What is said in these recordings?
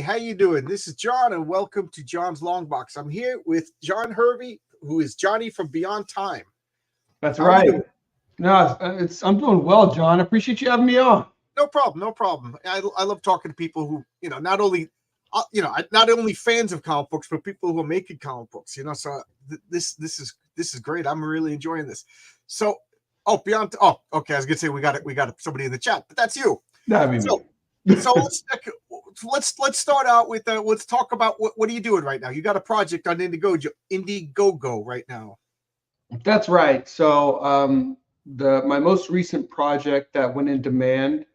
how you doing? This is John, and welcome to John's Long Box. I'm here with John Hervey, who is Johnny from Beyond Time. That's How are you right. doing? No, I'm doing well, John. I appreciate you having me on. No problem, no problem. I love talking to people who, not only, not only fans of comic books, but people who are making comic books. So this is great. I'm really enjoying this. So, Beyond. Oh, okay. I was gonna say we got somebody in the chat, but that's you. That'd be So, me. so let's start out with let's talk about what are you doing right now? You got a project on Indiegogo right now. That's right. So my most recent project that went in demand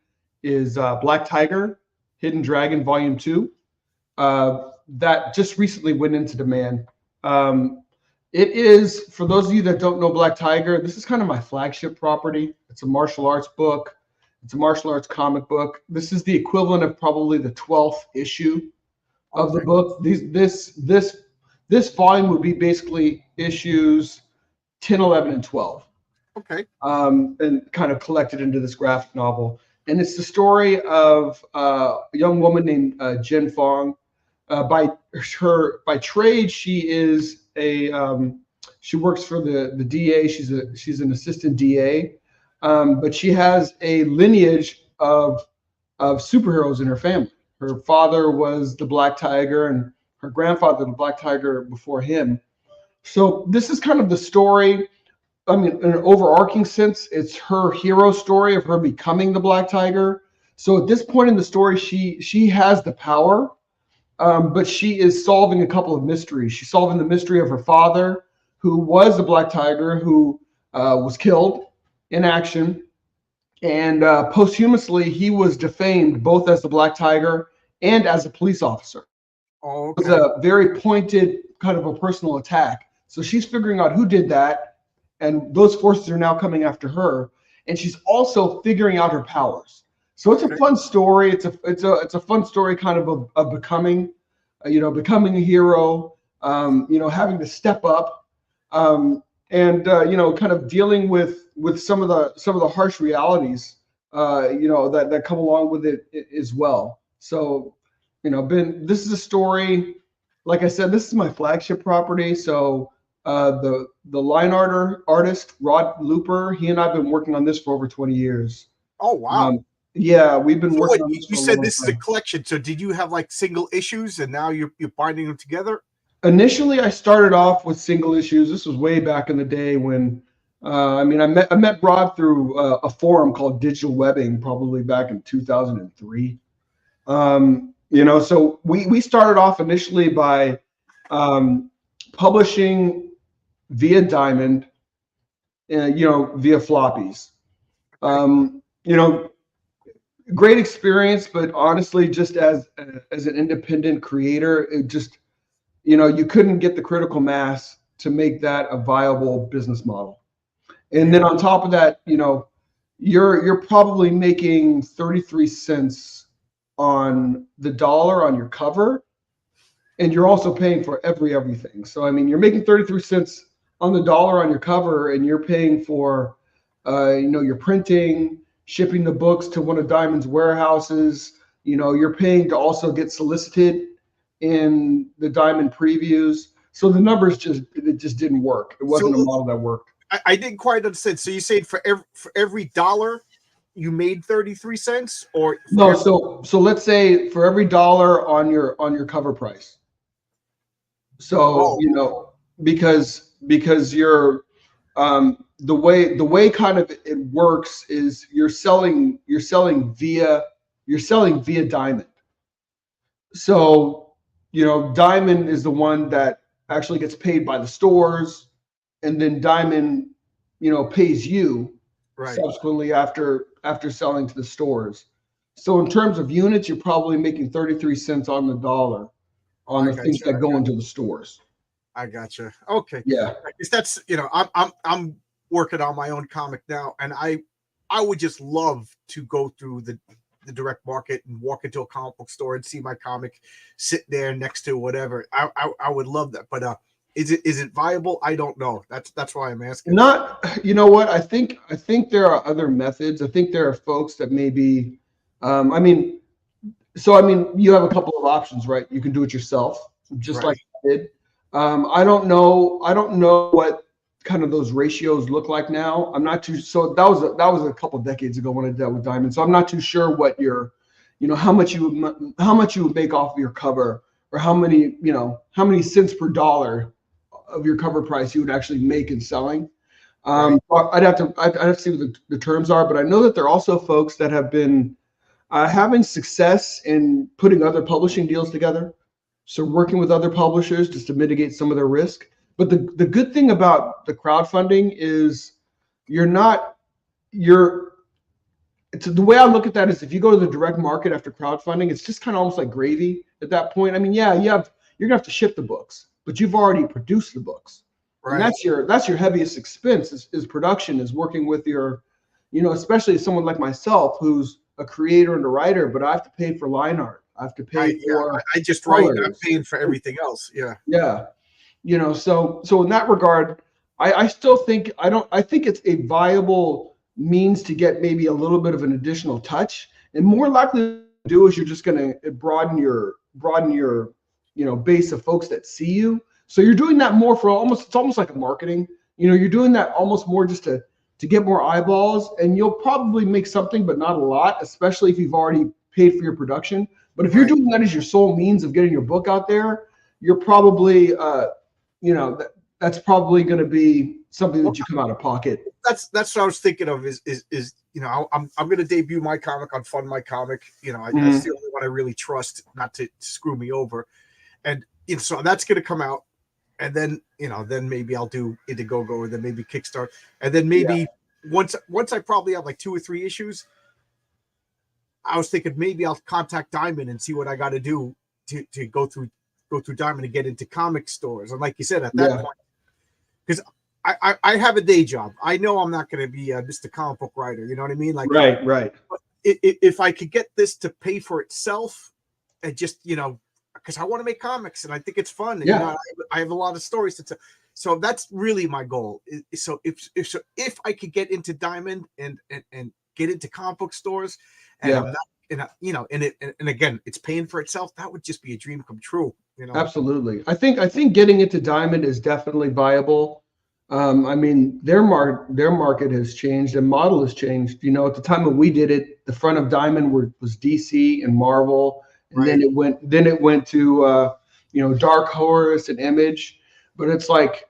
is Black Tiger, Hidden Dragon Volume 2. That just recently went into demand. It is, for those of you that don't know Black Tiger, this is kind of my flagship property. It's a martial arts book. It's a martial arts comic book. This is the equivalent of probably the 12th issue of the book. This volume would be basically issues 10, 11, and 12. Okay. And kind of collected into this graphic novel. And it's the story of a young woman named Jen Fong. By trade, she is she works for the DA. She's an assistant DA. But she has a lineage of superheroes in her family. Her father was the Black Tiger, and her grandfather the Black Tiger before him. So this is kind of the story. I mean, in an overarching sense, it's her hero story of her becoming the Black Tiger. So at this point in the story, she has the power, but she is solving a couple of mysteries. She's solving the mystery of her father, who was the Black Tiger, who was killed in action, and posthumously he was defamed both as the Black Tiger and as a police officer. Oh, okay. It was a very pointed kind of a personal attack. So she's figuring out who did that, and those forces are now coming after her, and she's also figuring out her powers. So it's a fun story. It's a fun story, kind of becoming, becoming a hero, having to step up. And kind of dealing with some of the harsh realities, that come along with it as well. So, this is a story. Like I said, this is my flagship property. So, the line artist Rod Looper, he and I've been working on this for over 20 years. Oh wow! Yeah, we've been working on this. You said this is a collection. So, did you have like single issues, and now you're binding them together? Initially, I started off with single issues. This was way back in the day when, I met Rod through a forum called Digital Webbing, probably back in 2003. So we started off initially by publishing via Diamond, via floppies. Great experience, but honestly, just as an independent creator, it just you couldn't get the critical mass to make that a viable business model. And then on top of that, you're probably making 33 cents on the dollar on your cover, and you're also paying for everything. So I mean, you're making 33 cents on the dollar on your cover, and you're paying for your printing, shipping the books to one of Diamond's warehouses. You're paying to also get solicited in the Diamond previews. So the numbers just didn't work. It wasn't a model that worked. I didn't quite understand. So you said for every dollar you made 33 cents, or no? So let's say for every dollar on your cover price. So because you're the way kind of it works is you're selling via Diamond. So Diamond is the one that actually gets paid by the stores, and then Diamond, pays you subsequently after selling to the stores. So in terms of units, you're probably making 33 cents on the dollar on the things that go into the stores. I gotcha. Okay. Yeah. That's I'm working on my own comic now, and I would just love to go through the direct market and walk into a comic book store and see my comic sit there next to whatever. I would love that, but is it viable? I don't know. That's why I'm asking. You know what? I think there are other methods. I think there are folks that maybe, you have a couple of options, right? You can do it yourself, just Right. like I did. I don't know what kind of those ratios look like now. I'm not too. So that was a couple of decades ago when I did that with Diamond. So I'm not too sure what your, how much you would make off of your cover, or how many cents per dollar of your cover price you would actually make in selling. But I'd have to see what the terms are, but I know that there are also folks that have been having success in putting other publishing deals together. So working with other publishers just to mitigate some of their risk. But the good thing about the crowdfunding is the way I look at that is, if you go to the direct market after crowdfunding, it's just kind of almost like gravy at that point. I mean, yeah, you're gonna have to ship the books, but you've already produced the books. Right. And that's your heaviest expense is production, is working with your, especially someone like myself who's a creator and a writer, but I have to pay for line art. I have to pay for. I just write. I'm colors. paying for everything else. Yeah. Yeah. So in that regard, I still think I think it's a viable means to get maybe a little bit of an additional touch, and more likely to do is you're just going to broaden your base of folks that see you. So you're doing that more for it's almost like a marketing. You're doing that almost more just to get more eyeballs, and you'll probably make something, but not a lot, especially if you've already paid for your production. But if you're doing that as your sole means of getting your book out there, you're probably, that's probably going to be something that you come out of pocket. That's what I was thinking of. Is I'm going to debut my comic on Fund My Comic. That's the only one I really trust not to screw me over, and so that's going to come out. And then, then maybe I'll do Indiegogo, or then maybe Kickstarter. And then maybe once I probably have like 2 or 3 issues, I was thinking maybe I'll contact Diamond and see what I got to do to go through Diamond and get into comic stores. And like you said, at that point, because I have a day job. I know I'm not going to be Mr. Comic Book Writer. You know what I mean? Like, right. But if I could get this to pay for itself, and just, because I want to make comics and I think it's fun. And, I have a lot of stories to tell. So that's really my goal. So if I could get into Diamond and get into comic book stores, and I'm not, and again, it's paying for itself, that would just be a dream come true. Absolutely. I think getting into Diamond is definitely viable. I mean, their market has changed and model has changed. At the time when we did it, the front of Diamond was DC and Marvel. And then it went to Dark Horse and Image, but it's like,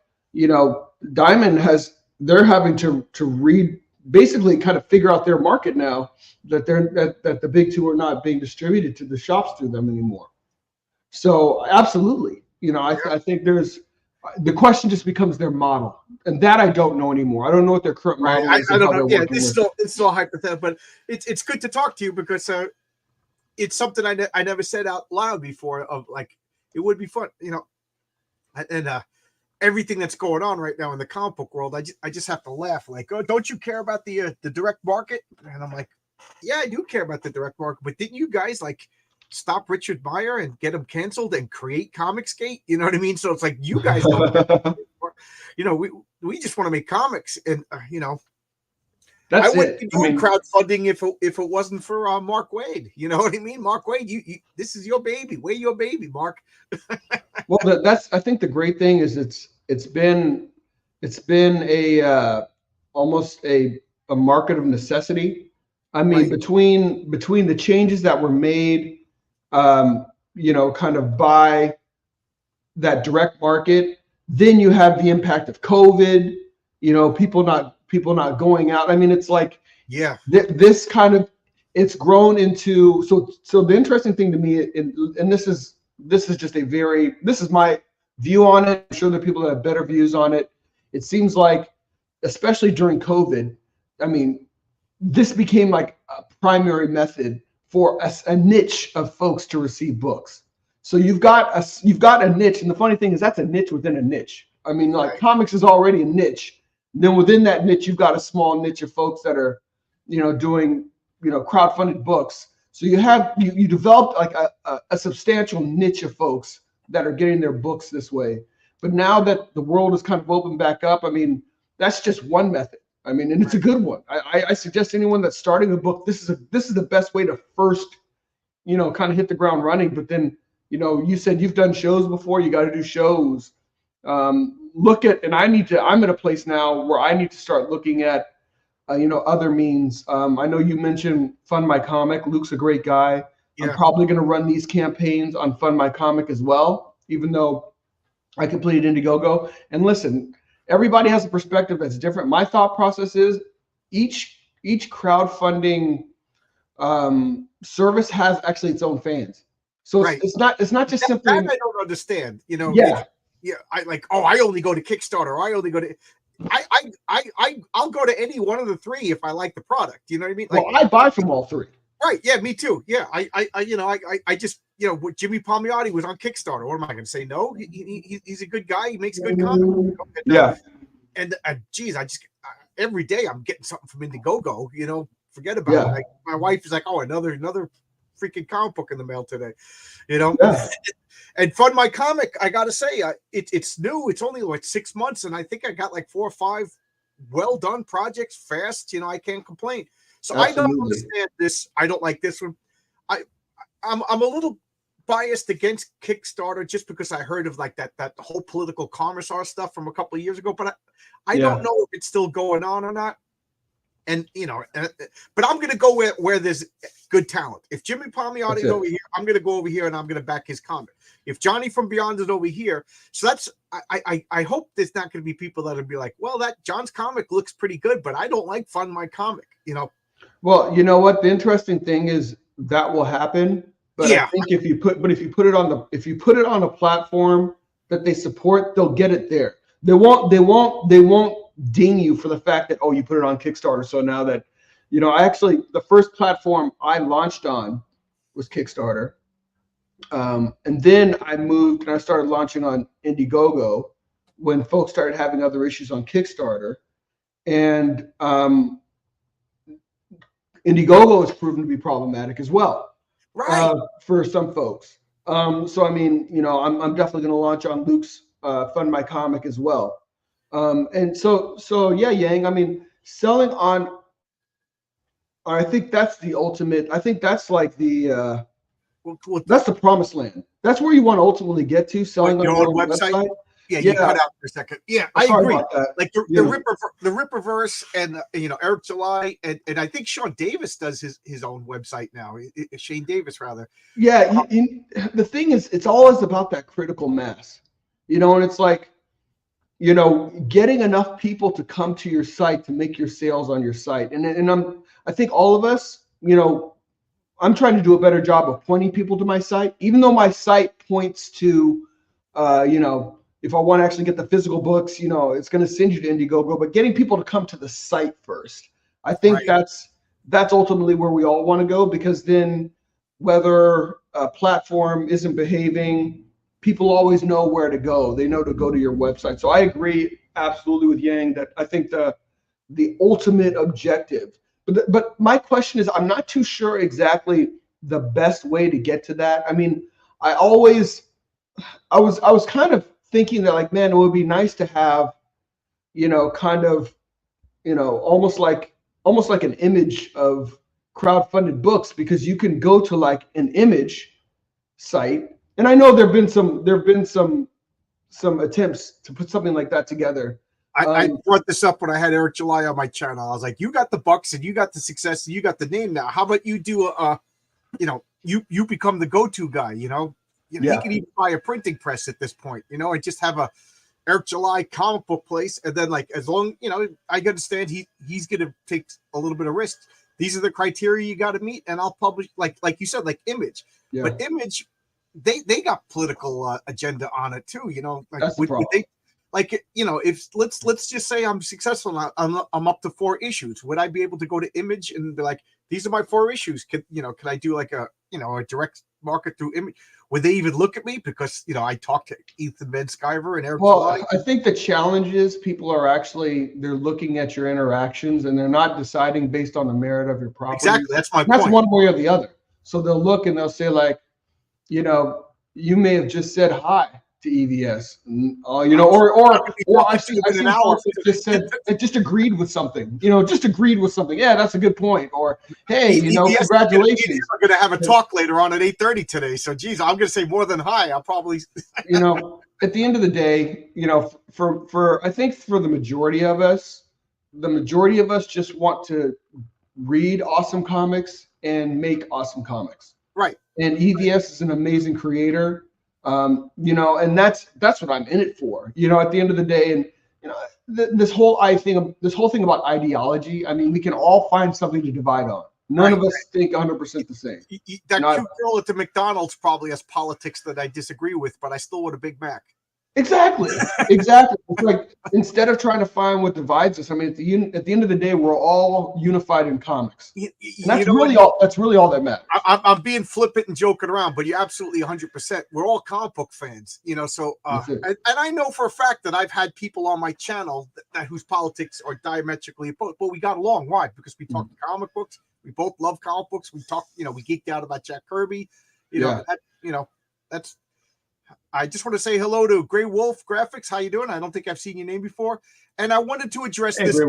Diamond they're having to read, basically kind of figure out their market now, that the big two are not being distributed to the shops through them anymore. So absolutely, I think the question just becomes their model, and that I don't know anymore. I don't know what their current model is. I don't know. Yeah, it's still hypothetical, but it's good to talk to you, because it's something I never said out loud before, of like, it would be fun, and everything that's going on right now in the comic book world, I just have to laugh, like, oh, don't you care about the direct market? And I'm like, yeah, I do care about the direct market, but didn't you guys like stop Richard Meyer and get him canceled and create Comicsgate? You know what I mean? So it's like, you guys don't, we just want to make comics, and That's I wouldn't it. be doing crowdfunding if it wasn't for Mark Waid. You know what I mean? Mark Waid, you this is your baby. We're your baby, Mark. Well, I think the great thing is it's been a almost a market of necessity. I mean, between the changes that were made, kind of by that direct market, then you have the impact of COVID. People not going out. I mean, it's like, this kind of, it's grown into, so the interesting thing to me, and this is just this is my view on it. I'm sure there are people that have better views on it. It seems like, especially during COVID, I mean, this became like a primary method for a niche of folks to receive books. So you've got a niche, and the funny thing is that's a niche within a niche. I mean, like, comics is already a niche. Then within that niche, you've got a small niche of folks that are, doing, crowdfunded books. So you developed like a substantial niche of folks that are getting their books this way. But now that the world is kind of opened back up, I mean, that's just one method. I mean, and it's a good one. I suggest anyone that's starting a book, this is the best way to first, kind of hit the ground running. But then You know, you said you've done shows before. You got to do shows. Look at, and I'm at a place now where I need to start looking at, other means. I know you mentioned Fund My Comic. Luke's a great guy. Yeah. I'm probably going to run these campaigns on Fund My Comic as well, even though I completed Indiegogo. And listen, everybody has a perspective that's different. My thought process is each crowdfunding service has actually its own fans. So Right. it's not just simply. That I don't understand. You know. Yeah. Yeah. I like. Oh, I only go to Kickstarter. I only go to. I'll go to any one of the three if I like the product. You know what I mean? Like, Well, I buy from all three. right. Yeah. Me too. Yeah. I just, Jimmy Palmiotti was on Kickstarter. What am I going to say? No. He's a good guy. He makes good content. Yeah. And geez, every day I'm getting something from Indiegogo. You know, forget about it. Like, my wife is like, oh, another freaking comic book in the mail today. You know. Yeah. And Fund My Comic, I gotta say, it's new. It's only like 6 months, and I think I got like 4 or 5 well done projects fast. You know, I can't complain. So Absolutely. I don't understand this. I don't like this one. I'm a little biased against Kickstarter just because I heard of like that whole political commissar stuff from a couple of years ago, but I don't know if it's still going on or not. And but I'm gonna go where there's good talent. If Jimmy Palmiotti is over here, I'm gonna go over here and I'm gonna back his comic. If Johnny from Beyond is over here, so that's I hope there's not gonna be people that'll be like, well, that John's comic looks pretty good, but I don't like Fund My Comic. Well, you know what? The interesting thing is that will happen. But Yeah. I think if you put it on a platform that they support, they'll get it there. They won't ding you for the fact that, oh, you put it on Kickstarter. So now that, the first platform I launched on was Kickstarter. And then I moved and I started launching on Indiegogo when folks started having other issues on Kickstarter. And Indiegogo has proven to be problematic as well, Right. for some folks. So I mean, I'm definitely going to launch on Luke's Fund My Comic as well. And so yeah, Yang. I mean, selling on. I think that's the ultimate. I think that's like the. That's the promised land. That's where you want to ultimately get to. Selling on your own website. Yeah, you cut out for a second. Yeah, I agree. Like the Ripperverse and Eric July and I think Sean Davis does his own website now. Shane Davis rather. Yeah, the thing is, it's always about that critical mass, and it's like, getting enough people to come to your site to make your sales on your site. And I think all of us, I'm trying to do a better job of pointing people to my site, even though my site points to, if I want to actually get the physical books, it's going to send you to Indiegogo, but getting people to come to the site first. I think that's ultimately where we all want to go, because then whether a platform isn't behaving, people always know where to go. They know to go to your website. So I agree absolutely with Yang that I think the ultimate objective, but my question is, I'm not too sure exactly the best way to get to that. I mean, I was kind of thinking that, like, man, it would be nice to have, kind of, almost like an image of crowdfunded books, because you can go to like an image site. And I know there've been some attempts to put something like that together. I brought this up when I had Eric July on my channel. I was like, you got the bucks and you got the success and you got the name now. How about you do you become the go-to guy, He can even buy a printing press at this point, and just have a Eric July comic book place. And then, like, as long, I understand he's going to take a little bit of risk. These are the criteria you got to meet. And I'll publish, like you said, like Image. Yeah. But Image, they got political agenda on it too, Like, that's the problem. If let's just say I'm successful, I'm up to 4 issues. Would I be able to go to Image and be like, these are my 4 issues? Can I do like a direct market through Image? Would they even look at me? Because, I talked to Ethan Van Sciver and Eric July. I think the challenge is people are they're looking at your interactions and they're not deciding based on the merit of your property. Exactly. That's my point. That's one way or the other. So they'll look and they'll say, like, you may have just said hi, to EVS, you know, or I've seen folks that just said it just agreed with something, you know, just agreed with something. Yeah, that's a good point. Or hey, you know, congratulations. We're going to have a talk later on at 8:30 today. So, geez, I'm going to say more than hi. I'll probably, you know, at the end of the day, you know, for I think for the majority of us just want to read awesome comics and make awesome comics. Right. And EVS is an amazing creator. You know, and that's what I'm in it for. You know, at the end of the day, and you know, this whole thing about ideology. I mean, we can all find something to divide on. None of us think 100% the same. That cute girl at the McDonald's probably has politics that I disagree with, but I still want a Big Mac. Exactly. It's like instead of trying to find what divides us, I mean, at the end of the day, we're all unified in comics. And that's really all. That's really all that matters. I'm being flippant and joking around, but you're absolutely 100%. We're all comic book fans, you know. So, and I know for a fact that I've had people on my channel that whose politics are diametrically opposed, but we got along. Why? Because we talked comic books. We both love comic books. We talked, you know, we geeked out about Jack Kirby. You know, that's. I just want to say hello to Grey Wolf Graphics. How you doing? I don't think I've seen your name before. And I wanted to address this.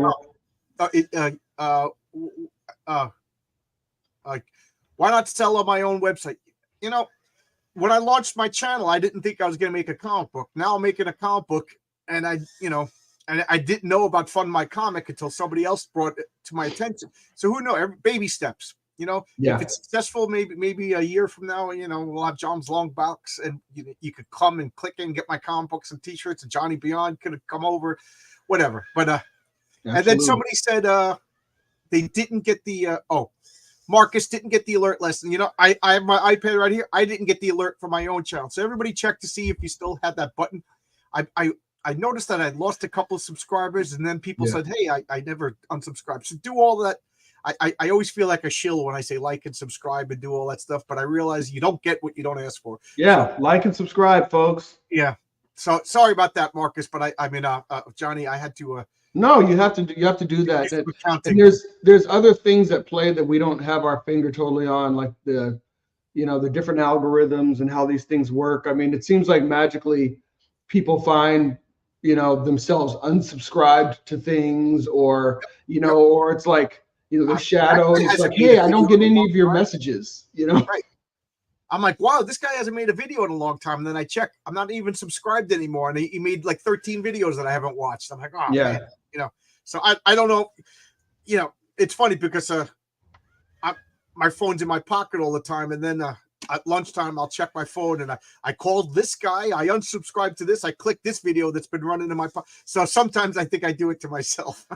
Why not sell on my own website? You know, when I launched my channel, I didn't think I was going to make a comic book. Now I'm making a comic book, and I didn't know about Fund My Comic until somebody else brought it to my attention. So who knows? Baby steps. You know, if it's successful, maybe a year from now, you know, we'll have John's Long Box, and you could come and click in, get my comic books and T-shirts, and Johnny Beyond could have come over, whatever. But and then somebody said they didn't get the Marcus didn't get the alert lesson. You know, I have my iPad right here. I didn't get the alert for my own channel, so everybody check to see if you still had that button. I noticed that I'd lost a couple of subscribers, and then people said, "Hey, I never unsubscribed." So do all that. I always feel like a shill when I say like and subscribe and do all that stuff, but I realize you don't get what you don't ask for. Yeah, so, like and subscribe, folks. Yeah. So sorry about that, Marcus, but I mean, Johnny, I had to. No, you have to do that. And there's other things at play that we don't have our finger totally on, like the different algorithms and how these things work. I mean, it seems like magically people find themselves unsubscribed to things, or or it's like. The shadow. It's like, hey, I don't get any of your messages. Right. I'm like, wow, this guy hasn't made a video in a long time. And then I check, I'm not even subscribed anymore. And he made like 13 videos that I haven't watched. I'm like, oh man, So I don't know. It's funny because my phone's in my pocket all the time, and then at lunchtime I'll check my phone, and I called this guy, I unsubscribed to this, I clicked this video that's been running in my pocket. So sometimes I think I do it to myself.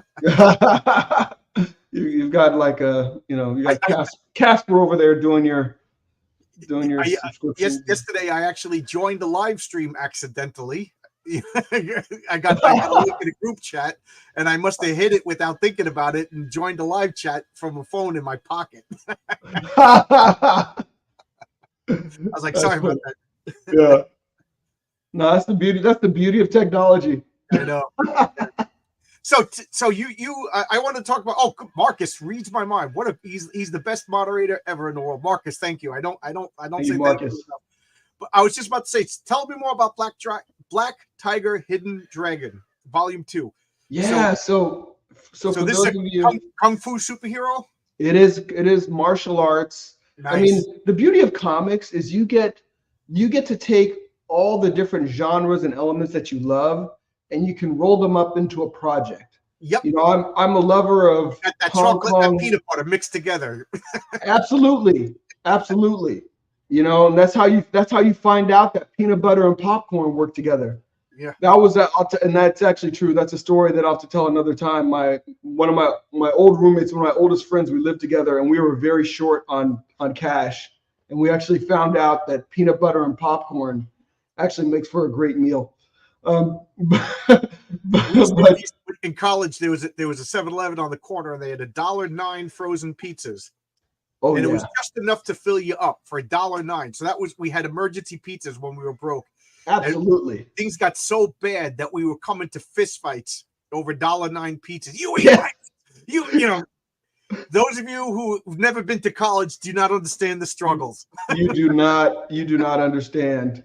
You've got like you got Casper over there doing your subscription. Yesterday I actually joined the live stream accidentally. I got a link in a group chat, and I must have hit it without thinking about it and joined a live chat from a phone in my pocket. I was like, sorry about that. Yeah. No, that's the beauty. That's the beauty of technology. I know. So you I want to talk about. Oh, Marcus reads my mind. He's the best moderator ever in the world. Marcus, thank you. I don't say Marcus. Enough. But I was just about to say, tell me more about Black Tiger Hidden Dragon, Volume 2. Yeah. So for this those is of you, kung fu superhero. It is martial arts. Nice. I mean, the beauty of comics is you get to take all the different genres and elements that you love, and you can roll them up into a project. Yep. I'm a lover of that chocolate and peanut butter mixed together. Absolutely. And that's how you find out that peanut butter and popcorn work together. Yeah. And that's actually true. That's a story that I'll have to tell another time. One of my old roommates, one of my oldest friends, we lived together, and we were very short on cash, and we actually found out that peanut butter and popcorn actually makes for a great meal. But in college, there was a 7-Eleven on the corner, and they had $1.09 frozen pizzas. Oh, and it was just enough to fill you up for $1.09. So we had emergency pizzas when we were broke. Absolutely. And things got so bad that we were coming to fist fights over $1.09 pizzas. Those of you who've never been to college do not understand the struggles. You do not understand.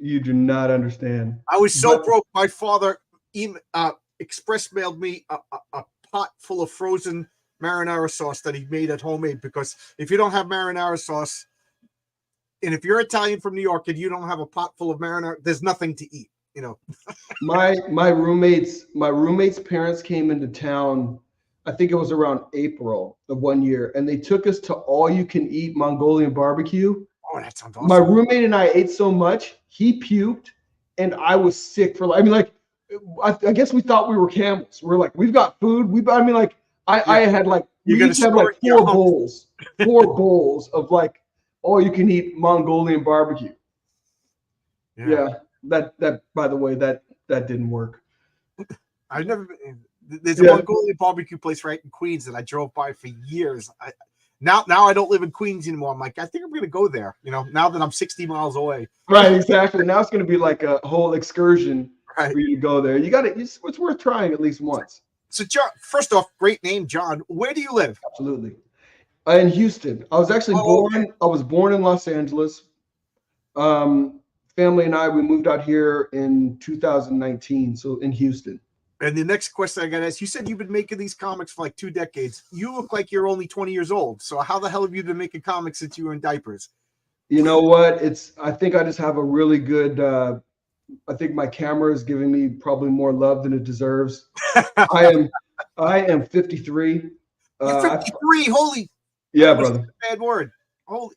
You do not understand. I was so But- broke. My father express mailed me a pot full of frozen marinara sauce that he made at homemade, because if you don't have marinara sauce, and if you're Italian from New York and you don't have a pot full of marinara, there's nothing to eat. You know. my roommate's parents came into town. I think it was around April of one year, and they took us to all you can eat Mongolian barbecue. Oh, that sounds awesome. My roommate and I ate so much, he puked, and I was sick for. I mean, like, I guess we thought we were camels. We're like, we've got food. I had like, we each had like four bowls of like all you can eat Mongolian barbecue. Yeah. That by the way, that didn't work. I've never been. There's a Mongolian barbecue place right in Queens that I drove by for years. Now I don't live in Queens anymore. I'm like, I think I'm gonna go there. You know, now that I'm 60 miles away. Right, exactly. Now it's gonna be like a whole excursion for you to go there. It's worth trying at least once. So, John, first off, great name, John. Where do you live? Absolutely. In Houston. I was actually born. Okay. I was born in Los Angeles. Family and I, we moved out here in 2019. So in Houston. And the next question I got to ask, you said you've been making these comics for like 2 decades. You look like you're only 20 years old. So how the hell have you been making comics since you were in diapers? You know what? I think I just have a really good, I think my camera is giving me probably more love than it deserves. I am 53. You're 53. Holy. Yeah, brother. A bad word. Holy.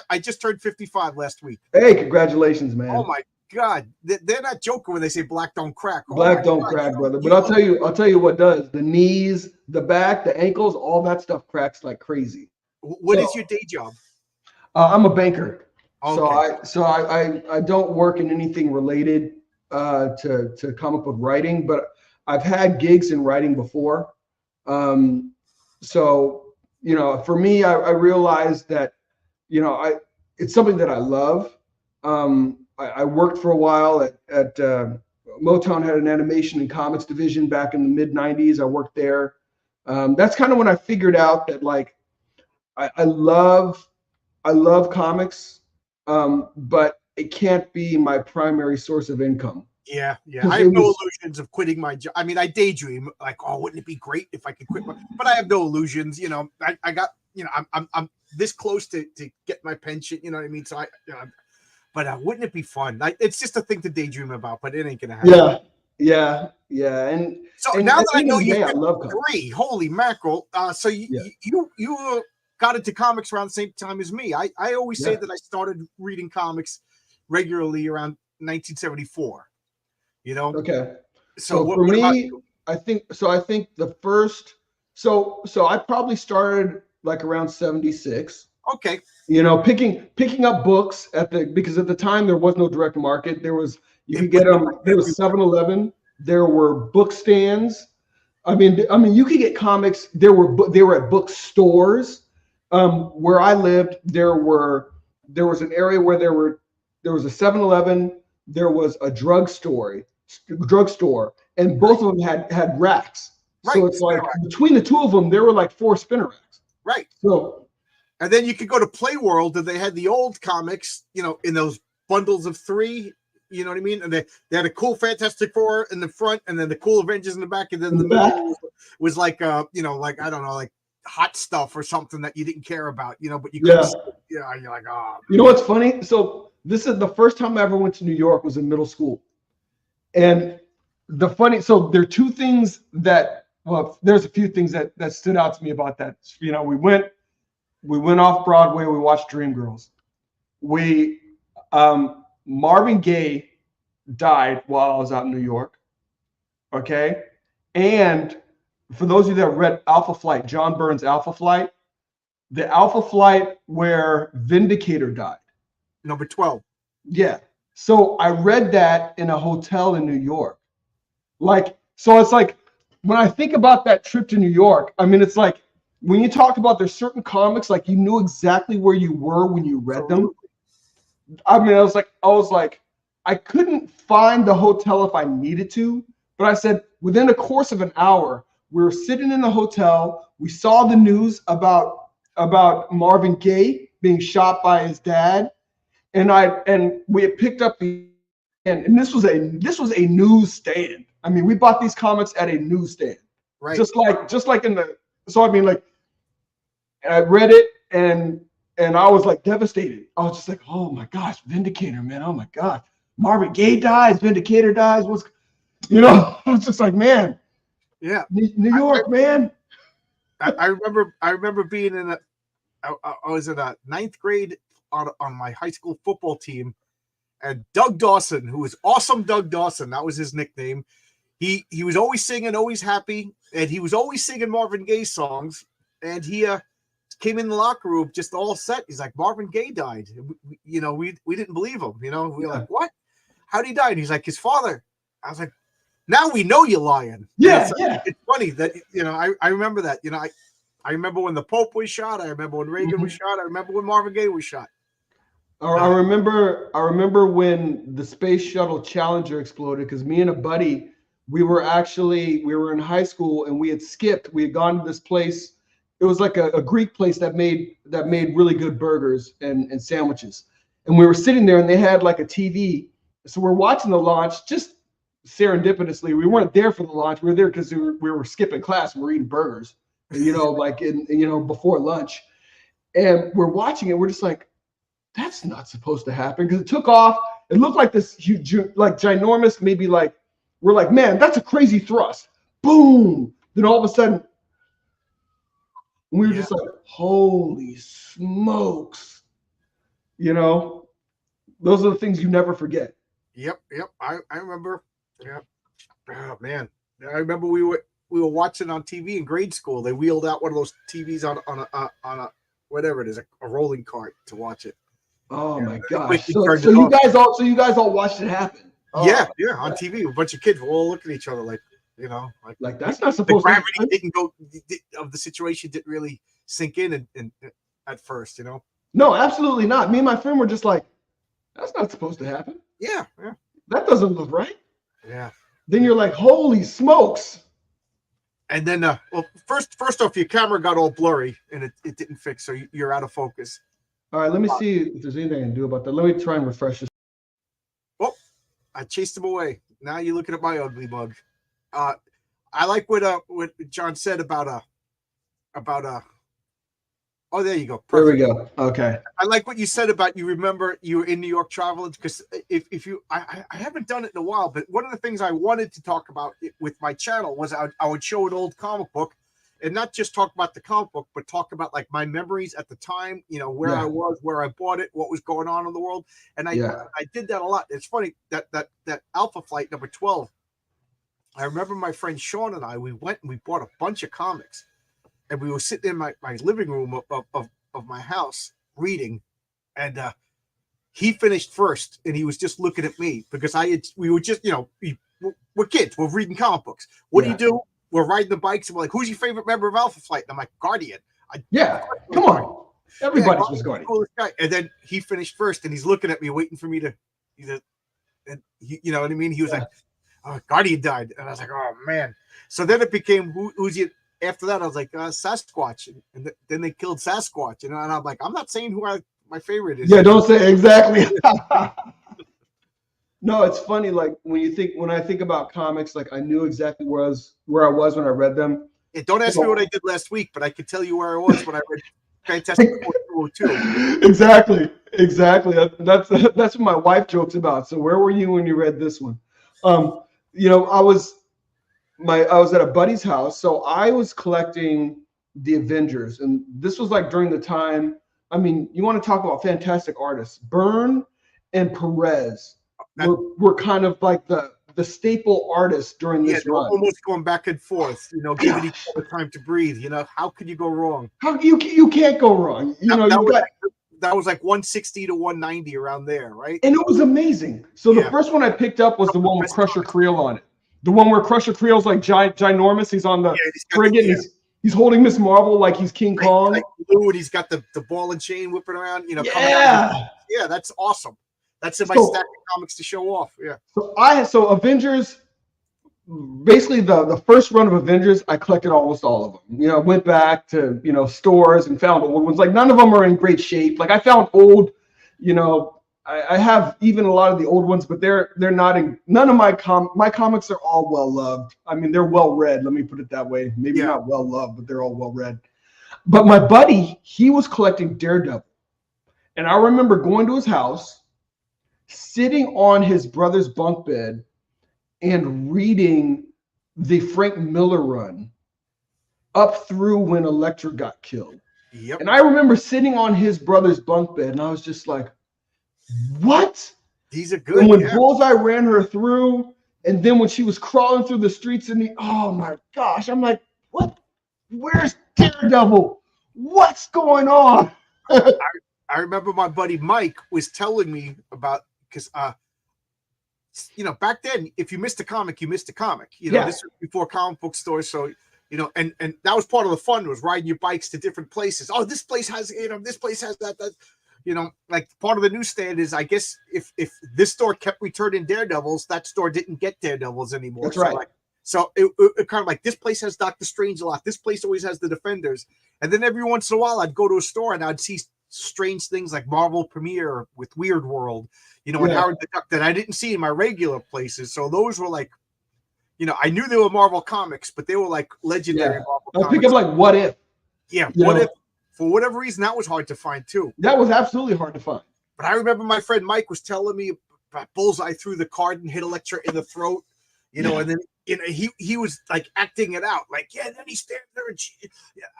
I just turned 55 last week. Hey, congratulations, man. Oh my God, they're not joking when they say black don't crack. Black don't crack, brother. But I'll tell you what does. The knees, the back, the ankles, all that stuff cracks like crazy. What is your day job? I'm a banker. Okay. So I don't work in anything related to comic book writing, but I've had gigs in writing before. So you know, for me, I realized that, you know, it's something that I love. I worked for a while at Motown, had an animation and comics division back in the mid 90s. I worked there. That's kind of when I figured out that like I love comics, but it can't be my primary source of income. Yeah. I have no illusions of quitting my job. I mean, I daydream like, oh, wouldn't it be great if I could quit but I have no illusions. You know, I got, you know, I'm this close to get my pension. You know what I mean? So but wouldn't it be fun? It's just a thing to daydream about, but it ain't gonna happen. Yeah. And so now that I know you're 53, holy mackerel! So you got into comics around the same time as me. I always say that I started reading comics regularly around 1974. You know. Okay. So for me, I think the first. So I probably started like around 76. Okay. You know, picking up books because at the time there was no direct market. You could get them. There was 7-Eleven. There were book stands. I mean, you could get comics. They were at bookstores. Where I lived, there was an area where there was a 7-Eleven. There was a drugstore, and both of them had racks. Right. So it's like between the two of them, there were like 4 spinner racks. Right. So. And then you could go to Playworld, and they had the old comics, you know, in those bundles of 3. You know what I mean? And they had a cool Fantastic Four in the front, and then the cool Avengers in the back, and then the middle was like, you know, like I don't know, like hot stuff or something that you didn't care about, you know. But you you're like, oh. You know what's funny? So this is the first time I ever went to New York was in middle school, and so there are 2 things that there's a few things that stood out to me about that. You know, we went off Broadway. We watched Dreamgirls. Marvin Gaye died while I was out in New York. Okay. And for those of you that read Alpha Flight, John Byrne's Alpha Flight, the Alpha Flight where Vindicator died. Number 12. Yeah. So I read that in a hotel in New York. So it's like, when I think about that trip to New York, I mean, it's like, when you talk about there's certain comics, like you knew exactly where you were when you read them. I mean, I was like, I couldn't find the hotel if I needed to, but I said within the course of an hour, we were sitting in the hotel. We saw the news about Marvin Gaye being shot by his dad, and we had picked up the and this was a newsstand. I mean, we bought these comics at a newsstand. Right. Just like in the, so I mean, like, and I read it and I was like devastated. I was just like, oh my gosh, Vindicator, man. Oh my God. Marvin Gaye dies, Vindicator dies. What's, you know, I was just like, man. Yeah. New York, man. I remember being in I was in a 9th grade on my high school football team, and Doug Dawson, who was awesome, Doug Dawson, that was his nickname. He was always singing, always happy, and he was always singing Marvin Gaye songs. And he came in the locker room just all set. He's like, Marvin Gaye died. We didn't believe him. We were like, what? How'd he die? And he's like, his father. I was like, now we know you're lying. Yeah, It's funny that I remember that. I remember when the Pope was shot. I remember when Reagan was shot. I remember when Marvin Gaye was shot. I remember when the Space Shuttle Challenger exploded, because me and a buddy, we were in high school and we had gone to this place. It was like a Greek place that made really good burgers and sandwiches. And we were sitting there and they had like a TV. So we're watching the launch just serendipitously. We weren't there for the launch. We were there because we were skipping class and we're eating burgers, like before lunch. And we're watching it. We're just like, that's not supposed to happen, because it took off. It looked like this huge, like ginormous, maybe like, we're like, man, that's a crazy thrust. Boom. Then all of a sudden, we were just like, holy smokes. Those are the things you never forget. Yep. I remember. Yeah. Oh man. I remember we were watching on TV in grade school. They wheeled out one of those TVs on a whatever it is, a rolling cart to watch it. Oh my gosh. So you guys all watched it happen. Oh, yeah, on TV. A bunch of kids were all looking at each other like that's not supposed to happen. The gravity didn't go of the situation didn't really sink in at first, No, absolutely not. Me and my friend were just like, that's not supposed to happen. Yeah. That doesn't look right. Yeah. Then you're like, holy smokes. And then, first off, your camera got all blurry and it didn't fix, so you're out of focus. All right, let me see if there's anything I can do about that. Let me try and refresh this. Oh, I chased him away. Now you're looking at my ugly mug. I like what John said about oh, there you go. Perfect. There we go. Okay. I like what you said about you remember you were in New York traveling, because if you I haven't done it in a while, but one of the things I wanted to talk about with my channel was I would show an old comic book, and not just talk about the comic book, but talk about like my memories at the time, where I was, where I bought it, what was going on in the world. And I did that a lot. It's funny that Alpha Flight number 12. I remember my friend Sean and we went and we bought a bunch of comics, and we were sitting in my living room of my house reading, and he finished first, and he was just looking at me because we were just, we're kids, we're reading comic books. What do you do? We're riding the bikes, and we're like, who's your favorite member of Alpha Flight? And I'm like, Guardian. Come on. Everybody was Guardian. Coolest guy. And then he finished first, and he's looking at me, waiting for me to, and you know what I mean? He was like, oh, Guardian died. And I was like, oh, man. So then it became, who's your, after that, I was like, Sasquatch. And then they killed Sasquatch. And I'm like, I'm not saying who my favorite is. Yeah, don't say exactly. No, it's funny. Like when I think about comics, like I knew exactly where I was when I read them. Yeah, don't ask me what I did last week, but I could tell you where I was when I read Fantastic Four 202. Exactly. That's what my wife jokes about. So where were you when you read this one? I was at a buddy's house, so I was collecting the Avengers, and this was like during the time. I mean, you want to talk about fantastic artists? Byrne and Perez were kind of like the staple artists during this run. Almost going back and forth, giving each other time to breathe. How could you go wrong? How you can't go wrong. That was like 160 to 190 around there, right? And it was amazing. So the first one I picked up was the one with Crusher Creel on it. The one where Crusher Creel's like ginormous. He's on the frigate. He's holding Miss Marvel like he's King Kong. Like blue, and he's got the ball and chain whipping around. Coming out. Yeah, that's awesome. That's in my stack of comics to show off. Yeah. So Avengers, basically the first run of Avengers, I collected almost all of them. Went back to stores and found old ones. Like none of them are in great shape. Like I found old, I have even a lot of the old ones, but they're not in none of my comics are all well loved. I mean, they're well read. Let me put it that way. Maybe not well loved, but they're all well read. But my buddy, he was collecting Daredevil, and I remember going to his house, sitting on his brother's bunk bed, and reading the Frank Miller run up through when Elektra got killed. Yep. And I remember sitting on his brother's bunk bed, and I was just like, what? These are good. And when Bullseye ran her through, and then when she was crawling through the streets, and oh my gosh, I'm like, what? Where's Daredevil? What's going on? I remember my buddy Mike was telling me about, because back then, if you missed a comic, you missed a comic. This was before comic book stores, so and that was part of the fun, was riding your bikes to different places. Oh, this place has this place has that. Like part of the newsstand is, I guess, if this store kept returning Daredevils, that store didn't get Daredevils anymore. That's right. So it kind of like, this place has Doctor Strange a lot. This place always has the Defenders. And then every once in a while, I'd go to a store and I'd see strange things like Marvel Premiere with Weird World, and Howard the Duck that I didn't see in my regular places. So those were like, I knew they were Marvel comics, but they were like legendary Marvel comics. I'll pick up like What If. Yeah, What If. For whatever reason, that was hard to find too. That was absolutely hard to find. But I remember my friend Mike was telling me about Bullseye threw the card and hit Elektra in the throat, and then he was like acting it out, like, and then he stands there and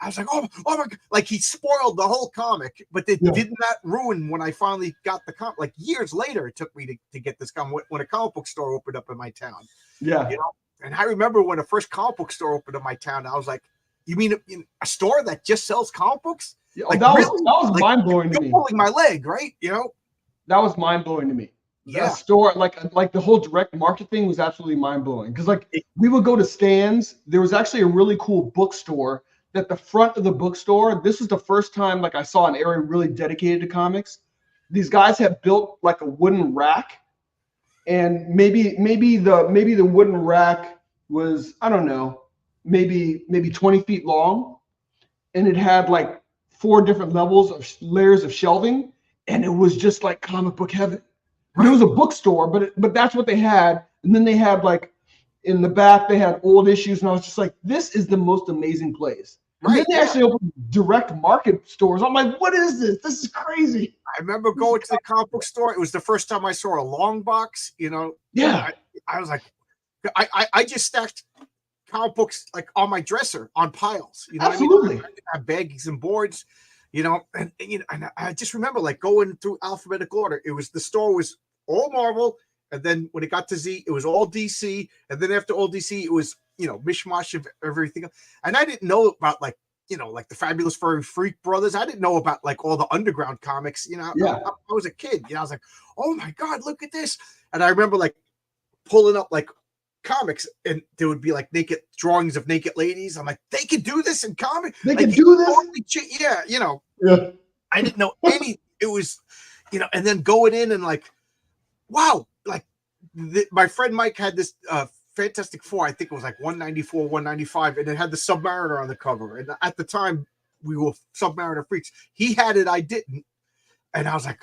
I was like, oh my God, like he spoiled the whole comic, but it did not ruin when I finally got the comic. Like years later, it took me to get this comic when a comic book store opened up in my town. Yeah, and I remember when the first comic book store opened in my town, I was like, you mean a store that just sells comic books? Yeah, like, that was mind blowing to me. Pulling my leg, right? That was mind blowing to me. Yeah, a store like the whole direct market thing was absolutely mind blowing, because like we would go to stands. There was actually a really cool bookstore that the front of the bookstore. This was the first time like I saw an area really dedicated to comics. These guys had built like a wooden rack, and maybe the wooden rack was, I don't know, maybe 20 feet long, and it had like 4 different levels of layers of shelving, and it was just like comic book heaven. But it was a bookstore, but that's what they had. And then they had like in the back, they had old issues, and I was just like, this is the most amazing place. And then they actually opened direct market stores. I'm like, what is this? This is crazy. I remember going to the comic book store. It was the first time I saw a long box, Yeah. I was like, I just stacked comic books like on my dresser on piles. Absolutely. I have baggies and boards. And I just remember like going through alphabetical order. The store was all Marvel, and then when it got to Z, it was all DC, and then after all DC, it was mishmash of everything. And I didn't know about like the Fabulous Furry Freak Brothers. I didn't know about like all the underground comics. I was a kid. I was like, oh my God, look at this! And I remember like pulling up like comics, and there would be like naked drawings of naked ladies. I'm like, they could do this in comics. They could do this. I didn't know any. It was, and then going in and like, wow, like my friend Mike had this Fantastic Four. I think it was like 194, 195, and it had the Submariner on the cover. And at the time, we were Submariner freaks. He had it, I didn't, and I was like,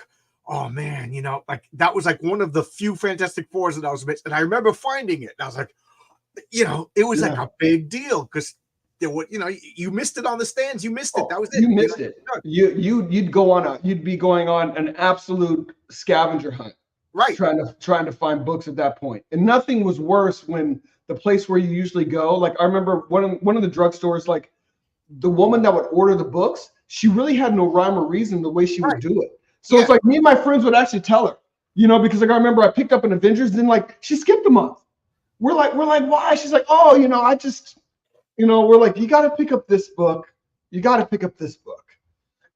oh man, like that was like one of the few Fantastic Fours that I was missing. And I remember finding it, and I was like, it was like a big deal, because there were, you missed it on the stands. You missed it. That was it. You missed it. You'd be going on an absolute scavenger hunt, right? Trying to find books at that point. And nothing was worse when the place where you usually go. Like I remember one of the drugstores, like the woman that would order the books, she really had no rhyme or reason the way she would do it. So it's like me and my friends would actually tell her, because like I remember I picked up an Avengers, then like she skipped a month. We're like, why? She's like, oh, I just, we're like, you got to pick up this book. You got to pick up this book,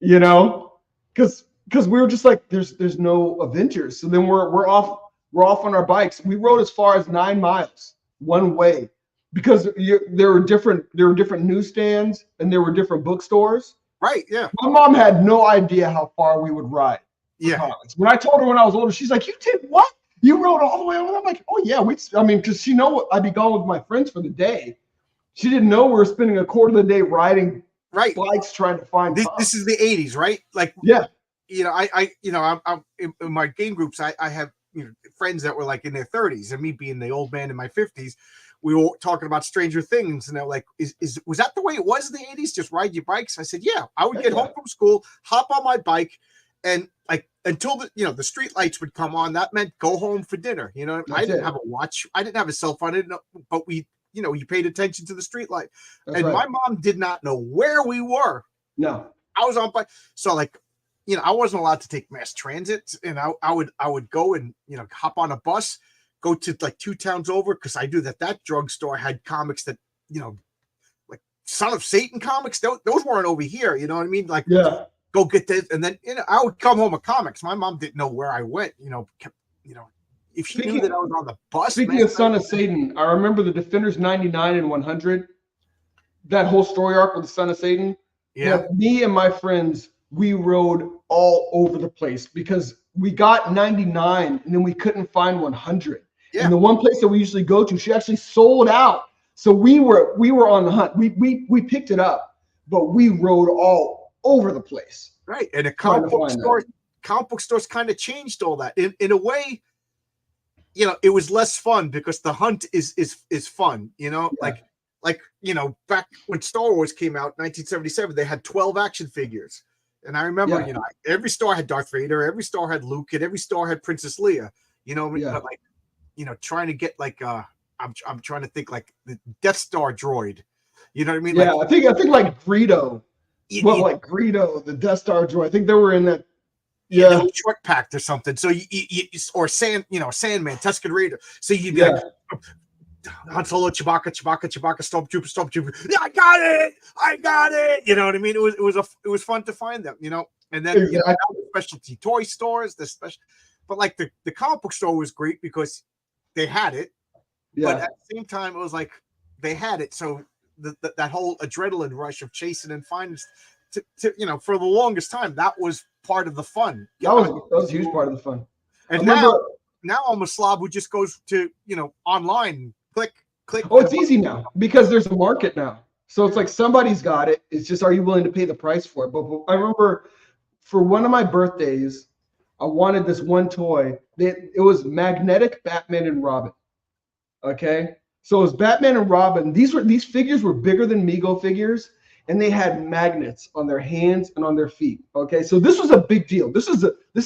because we were just like, there's no Avengers. So then we're off on our bikes. We rode as far as 9 miles one way, because there were different newsstands and there were different bookstores. Right. Yeah. My mom had no idea how far we would ride. Yeah. Comics. When I told her when I was older, she's like, "You did what? You rode all the way over?" I'm like, "Oh yeah." Because she know I'd be gone with my friends for the day. She didn't know we were spending a quarter of the day riding bikes trying to find. This is the 80s, right? Like, yeah. I'm in my game groups. I have friends that were like in their 30s, and me being the old man in my 50s. We were talking about Stranger Things, and they're like, was that the way it was in the 80s? Just ride your bikes? I said, yeah. I would get home from school, hop on my bike, and like until the street lights would come on, that meant go home for dinner. I didn't have a watch, I didn't have a cell phone, I didn't know, but you paid attention to the street light. And my mom did not know where we were. No. I was on bike. So like, I wasn't allowed to take mass transit, and I would go and hop on a bus, go to like 2 towns over, because I knew that drugstore had comics that like Son of Satan comics. Those weren't over here. You know what I mean? Like, yeah, go get this, and then I would come home with comics. My mom didn't know where I went. If she knew that I was on the bus. Speaking of Son of Satan, I remember the Defenders 99 and 100. That whole story arc with the Son of Satan. Yeah, me and my friends, we rode all over the place because we got 99 and then we couldn't find 100. Yeah. And the one place that we usually go to, she actually sold out. So we were on the hunt. We picked it up, but we rode all over the place. Right. And the comic book stores kind of changed all that. In a way, it was less fun because the hunt is fun, yeah. Like back when Star Wars came out, 1977, they had 12 action figures. And I remember, every store had Darth Vader, every store had Luke, and every store had Princess Leia. But like, trying to get like I'm trying to think like the Death Star droid. You know what I mean? Yeah, like, I think like Greedo. Like Greedo, the Death Star droid. I think they were in that. Yeah, short packed or something. So or Sandman, Tusken Raider. So you'd be like, Han Solo, Chewbacca, Stormtrooper. Yeah, I got it. You know what I mean? It was fun to find them. And then specialty toy stores, but like the comic book store was great because they had it. Yeah. But at the same time, it was like they had it, so that whole adrenaline rush of chasing and finding, for the longest time, that was part of the fun. That was a huge part of the fun. And now I'm a slob who just goes to online, click. Oh, it's easy now because there's a market now. So it's like somebody's got it. It's just, are you willing to pay the price for it? But I remember for one of my birthdays, I wanted this one toy. It was magnetic Batman and Robin. Okay, so it was Batman and Robin. These figures were bigger than Mego figures, and they had magnets on their hands and on their feet. Okay, so this was a big deal. This is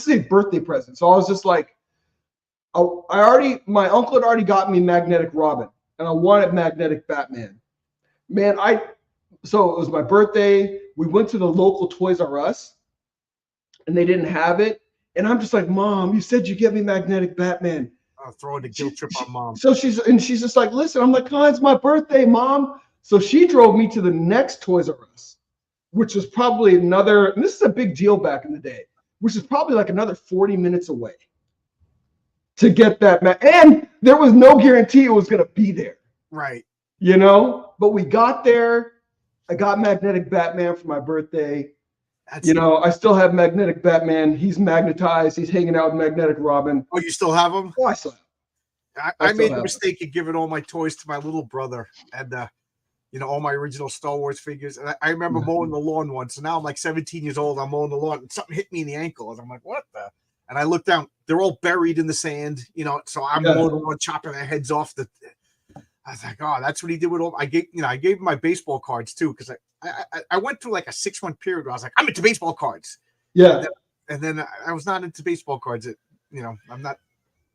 a birthday present. So I was just like, my uncle had already got me magnetic Robin, and I wanted magnetic Batman. Man, so it was my birthday. We went to the local Toys R Us, and they didn't have it. And I'm just like, Mom, you said you get me magnetic Batman. Throwing a guilt trip on Mom. So she's just like, listen, I'm like, it's my birthday, Mom. So she drove me to the next Toys R Us, which was probably and this is a big deal back in the day, which is probably like another 40 minutes away to get that. And there was no guarantee it was going to be there. Right. But we got there. I got magnetic Batman for my birthday. I still have magnetic Batman. He's magnetized. He's hanging out with magnetic Robin. Oh, you still have him? Oh, I still have him. I made the mistake of giving all my toys to my little brother and, all my original Star Wars figures. And I remember mowing the lawn once. So now I'm like 17 years old. I'm mowing the lawn and something hit me in the ankle. And I'm like, what the? And I look down. They're all buried in the sand, so I'm mowing the lawn, chopping their heads off. I was like, oh, that's what he did with all. I gave him my baseball cards too, because I went through like a 6-month period where I was like, I'm into baseball cards. Yeah. And then I was not into baseball cards. I'm not.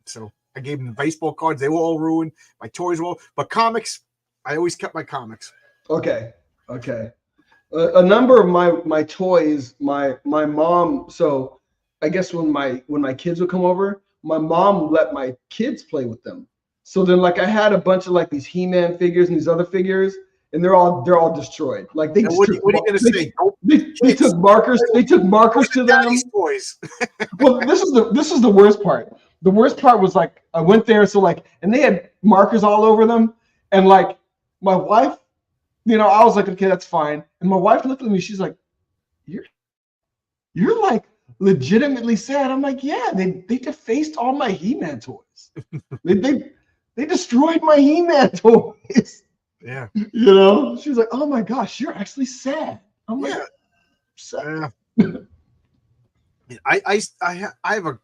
So I gave him the baseball cards. They were all ruined. My toys were all. But comics, I always kept my comics. Okay. A number of my toys, my mom. So I guess when my kids would come over, my mom let my kids play with them. So then, like, I had a bunch of like these He-Man figures and these other figures, and they're all destroyed. Like they. What are you gonna say? They took markers. They took markers to them. Toys. Well, this is the worst part. The worst part was like I went there, so like, and they had markers all over them, and like my wife, I was like, okay, that's fine. And my wife looked at me. She's like, you're like legitimately sad. I'm like, yeah. They defaced all my He-Man toys. They destroyed my He-Man toys. Yeah. She was like, oh my gosh, you're actually sad. I'm like, sad. I have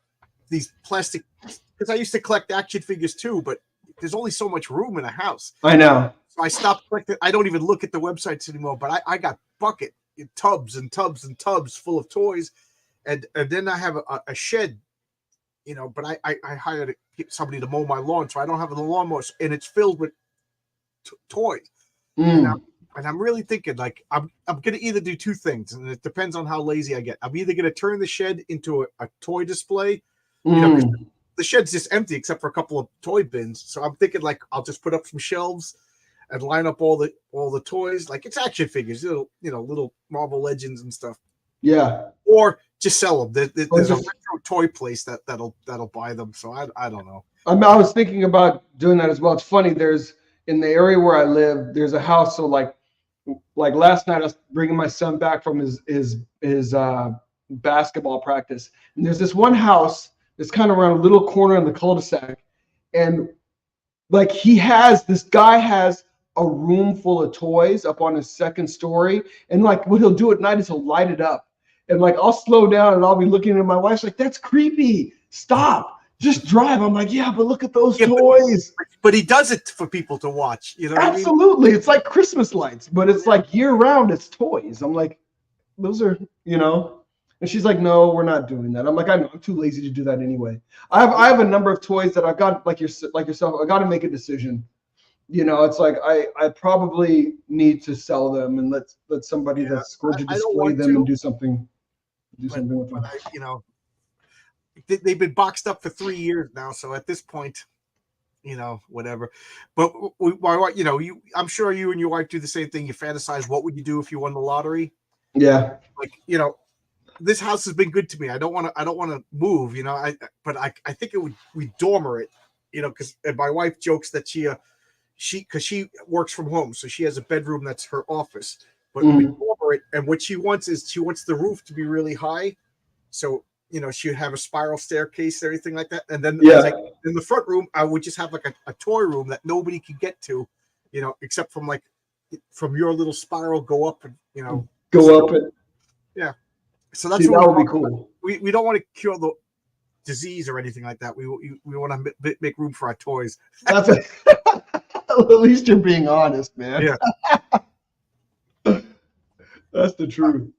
these plastic, because I used to collect action figures too, but there's only so much room in a house. I know. So I stopped collecting. I don't even look at the websites anymore. But I got tubs and tubs and tubs full of toys, and then I have a shed, But I hired somebody to mow my lawn, so I don't have the lawnmower, and it's filled with toys. And I'm really thinking, like, I'm gonna either do two things, and it depends on how lazy I get. I'm either gonna turn the shed into a toy display, 'cause the shed's just empty except for a couple of toy bins. So I'm thinking, like, I'll just put up some shelves and line up all the toys, like it's action figures, little Marvel Legends and stuff. Yeah. Or just sell them. There's a retro toy place that'll buy them. So I don't know. I was thinking about doing that as well. It's funny. There's in the area where I live, there's a house. So like last night, I was bringing my son back from his basketball practice, and there's this one house that's kind of around a little corner in the cul-de-sac, and like this guy has a room full of toys up on his second story, and like what he'll do at night is he'll light it up, and like I'll slow down and I'll be looking at my wife's like, that's creepy. Stop. Just drive. I'm like, yeah, but look at those toys. But he does it for people to watch. Absolutely. I mean? It's like Christmas lights, but it's like year round. It's toys. I'm like, those are, And she's like, no, we're not doing that. I'm like, I'm too lazy to do that anyway. I have a number of toys that I've got, like yourself. I got to make a decision. It's like I probably need to sell them and let somebody that's going to display them and do something with them. They've been boxed up for 3 years now, so at this point, whatever. But I'm sure you and your wife do the same thing. You fantasize, what would you do if you won the lottery? Yeah. Like, this house has been good to me. I don't want to move, but I think we dormer it, because my wife jokes that because she works from home, so she has a bedroom that's her office. But we dormer it, and what she wants the roof to be really high, so she would have a spiral staircase, everything like that. And then in the front room, I would just have like a toy room that nobody could get to, except from your little spiral, go up and go up and yeah. So that's that would be cool. We don't want to cure the disease or anything like that. We want to make room for our toys. That's at least you're being honest, man. Yeah. That's the truth.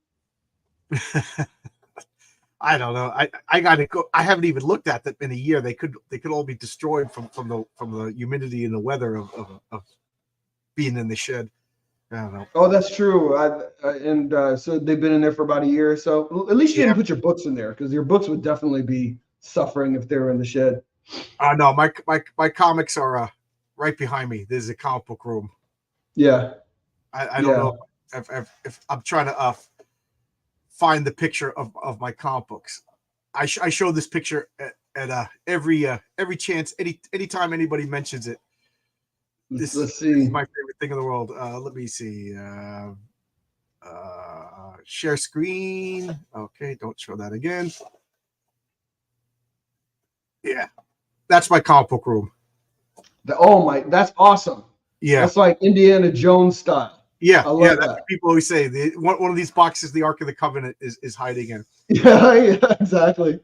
I don't know. I gotta go. I haven't even looked at them in a year. They could all be destroyed from the humidity and the weather of being in the shed. I don't know. Oh, that's true. So they've been in there for about a year or so. At least you didn't put your books in there, because your books would definitely be suffering if they were in the shed. No, my comics are right behind me. There's a comic book room. Yeah. I don't know if I'm trying to find the picture of my comic books. I show this picture at every chance, anytime anybody mentions it. Let's see. This is my favorite thing in the world. Let me see. Share screen. Okay, don't show that again. Yeah, that's my comic book room. That's awesome. Yeah, that's like Indiana Jones style. Yeah, that's what people always say. One of these boxes, the Ark of the Covenant is hiding in. Yeah, exactly.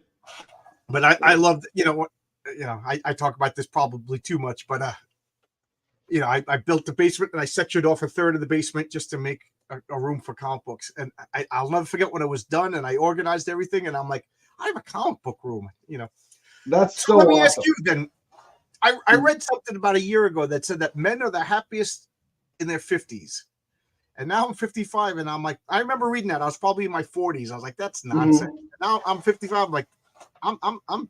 But I love, I talk about this probably too much, but I built the basement and I sectioned off a third of the basement just to make a room for comic books. And I'll never forget when it was done and I organized everything. And I'm like, I have a comic book room, That's so let me awesome. ask you then. I read something about a year ago that said that men are the happiest in their 50s. And now I'm 55, and I'm like, I remember reading that. I was probably in my 40s. I was like, that's nonsense. Now I'm 55. I'm like, I'm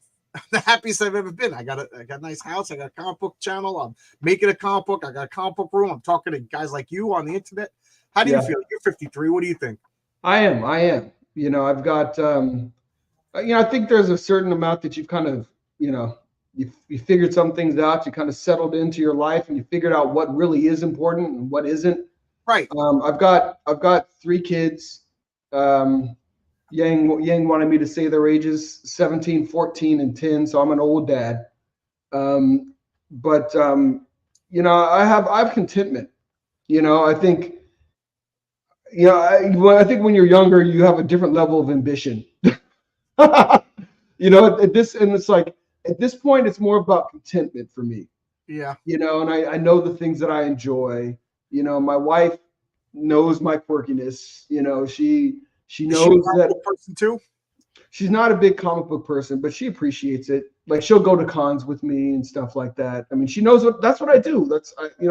the happiest I've ever been. I got a nice house. I got a comic book channel. I'm making a comic book. I got a comic book room. I'm talking to guys like you on the internet. How do you feel? You're 53. What do you think? I am. I've got, I think there's a certain amount that you've kind of, you figured some things out. You kind of settled into your life, and you figured out what really is important and what isn't. Right. I've got 3 kids. Yang wanted me to say their ages, 17, 14, and 10. So I'm an old dad. But I have contentment. I think, I think when you're younger, you have a different level of ambition. You know, at this, and it's like at this point, it's more about contentment for me. Yeah. You know, and I know the things that I enjoy. You know, my wife knows my quirkiness. You know, she Is she a knows comic that book person too? she's not a big comic book person, but she appreciates it. Like she'll go to cons with me and stuff like that. I mean, she knows that's what I do.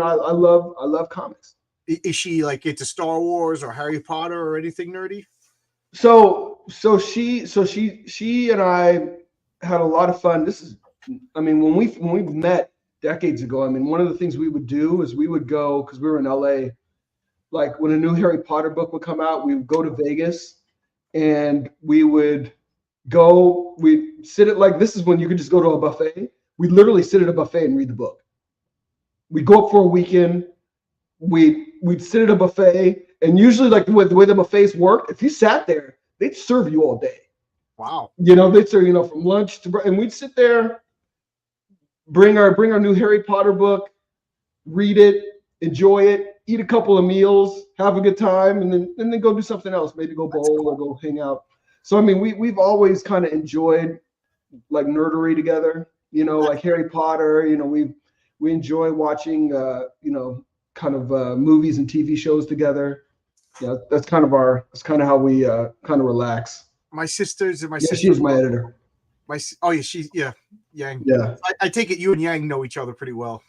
I love comics. Is she like into Star Wars or Harry Potter or anything nerdy? So she and I had a lot of fun. This is, I mean, when we met decades ago, I mean, one of the things we would do is we would go, because we were in LA, like when a new Harry Potter book would come out, we would go to Vegas and we would go, we'd sit at, like, this is when you could just go to a buffet. We literally sit at a buffet and read the book. We'd go up for a weekend. We'd sit at a buffet, and usually, like the way the buffets worked, if you sat there, they'd serve you all day. Wow. You know, they'd serve, you know, from lunch to, and we'd sit there, bring our new Harry Potter book, read it, enjoy it, eat a couple of meals, have a good time, and then go do something else, maybe go bowl or go hang out. So I mean, we've always kind of enjoyed like nerdery together, you know, like Harry Potter. You know, we enjoy watching, you know, kind of movies and TV shows together. Yeah, that's kind of how we kind of relax. My sisters and my Yeah, sister. she's my editor. Oh yeah, she's Yang. Yeah, I take it you and Yang know each other pretty well.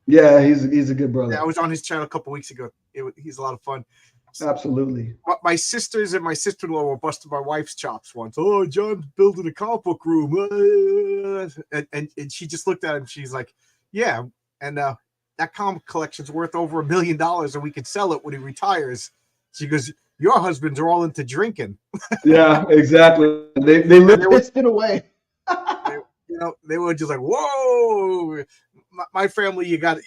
yeah, he's a good brother. Yeah, I was on his channel a couple weeks ago. He's a lot of fun. Absolutely. My sisters and my sister-in-law were busting my wife's chops once. Oh, John's building a comic book room, and she just looked at him. She's like, "Yeah," and that comic collection's worth over $1 million, and we could sell it when he retires. She goes, "Your husbands are all into drinking." Yeah, exactly. They pissed it away. They were just like, "Whoa!" My family, you got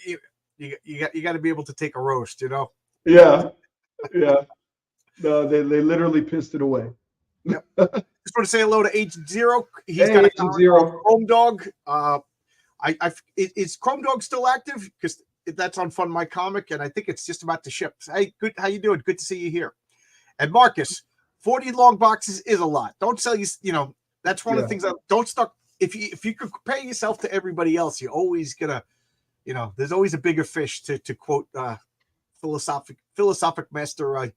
to be able to take a roast, you know. Yeah, yeah. No, they literally pissed it away. Yep. Just want to say hello to Agent Zero. He's Hey, got a Agent Zero. Chrome Dog. Is Chrome Dog still active? Because that's on Fun My Comic, and I think it's just about to ship. Hey, good. How you doing? Good to see you here. And Marcus, 40 long boxes is a lot. Don't sell you. You know, that's one of the things. Don't stuck. If you could compare yourself to everybody else, you're always gonna. You know, there's always a bigger fish, to quote philosophic master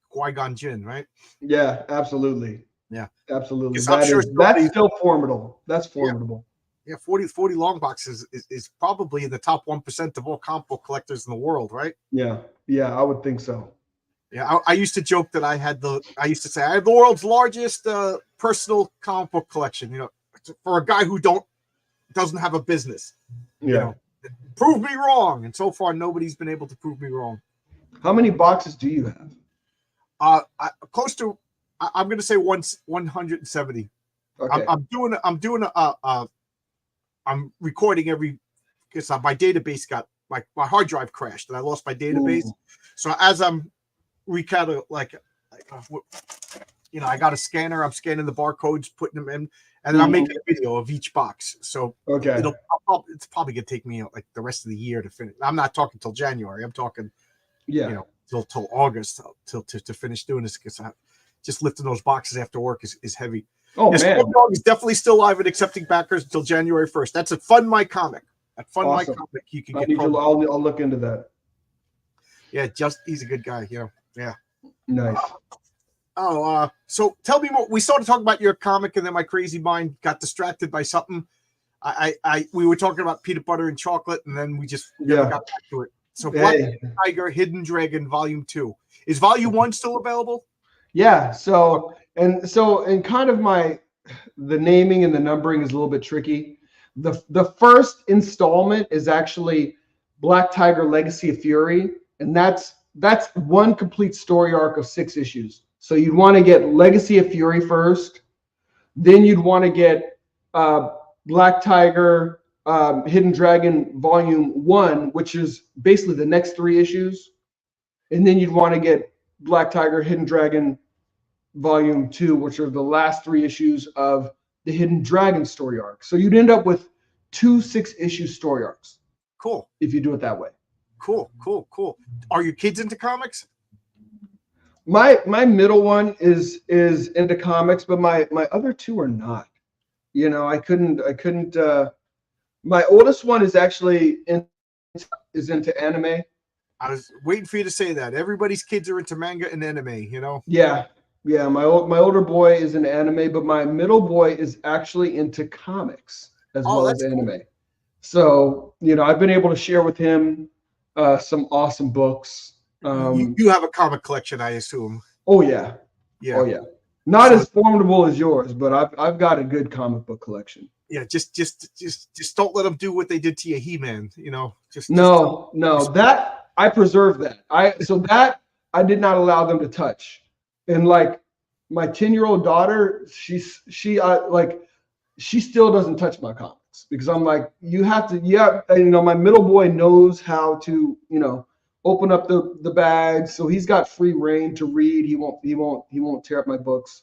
Qui-Gon Jinn, right? Yeah, absolutely. Yeah, absolutely. That's still formidable. That's formidable. Yeah, 40 long boxes is probably in the top 1% of all comic book collectors in the world, right? Yeah, I would think so. Yeah, I used to joke that I have the world's largest personal comic book collection. You know, for a guy who doesn't have a business. Yeah. You know, prove me wrong, and so far nobody's been able to prove me wrong. How many boxes do you have? Close to. I'm going to say 170. Okay. I'm recording because my database my hard drive crashed and I lost my database. Ooh. So as I'm I got a scanner. I'm scanning the barcodes, putting them in, and then I'm making a video of each box. So okay, it's probably gonna take me like the rest of the year to finish. I'm not talking till January. I'm talking, till August to finish doing this, because just lifting those boxes after work is heavy. Oh man, Dog is definitely still live and accepting backers until January 1st. That's at Fun My Comic. At Fun My Comic, you can get. I'll look into that. Yeah, he's a good guy. You know, yeah. Nice. So tell me more. We started talking about your comic, and then my crazy mind got distracted by something. We were talking about peanut butter and chocolate, and then we just never got back to it. So Black Tiger, Hidden Dragon, Volume 2. Is Volume 1 still available? Yeah. So kind of the naming and the numbering is a little bit tricky. The first installment is actually Black Tiger, Legacy of Fury, and that's one complete story arc of 6 issues. So you'd want to get Legacy of Fury first, then you'd want to get Black Tiger, Hidden Dragon Volume 1, which is basically the next 3 issues, and then you'd want to get Black Tiger, Hidden Dragon Volume 2, which are the last 3 issues of the Hidden Dragon story arc. So you'd end up with 2 6-issue story arcs. Cool. If you do it that way. Cool. Are your kids into comics? My middle one is into comics, but my other two are not. You know, I couldn't. My oldest one is actually is into anime. I was waiting for you to say that. Everybody's kids are into manga and anime, you know? Yeah, yeah. My older boy is into anime, but my middle boy is actually into comics as Oh, well as that's cool. anime. So, you know, I've been able to share with him some awesome books. You have a comic collection, I assume. Oh yeah, Yeah. oh yeah. Not So, as formidable as yours, but I've got a good comic book collection. yeah, just don't let them do what they did to you, He-Man. You know, No, no, that I preserved that. That I did not allow them to touch. And like my 10-year-old daughter, she still doesn't touch my comics because I'm like, you have to, yeah, you know, my middle boy knows how to, you know, open up the bag, so he's got free reign to read. He won't tear up my books.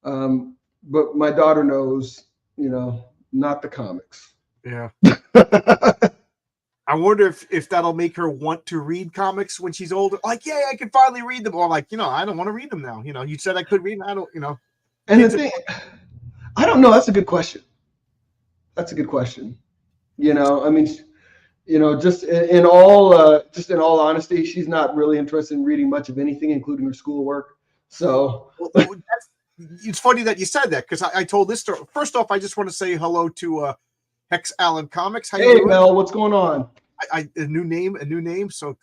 But my daughter knows, you know, not the comics. yeah. I wonder if that'll make her want to read comics when she's older. Like, yeah, I can finally read them. Or like, you know, I don't want to read them now. You know, you said I could read them. I don't, you know. And the thing, I don't know. That's a good question. That's a good question. You know, I mean, you know, just in all honesty, she's not really interested in reading much of anything, including her schoolwork. So it's funny that you said that because I told this story. First off, I just want to say hello to Hex Allen Comics. How you hey doing? Mel, what's going on? A new name. So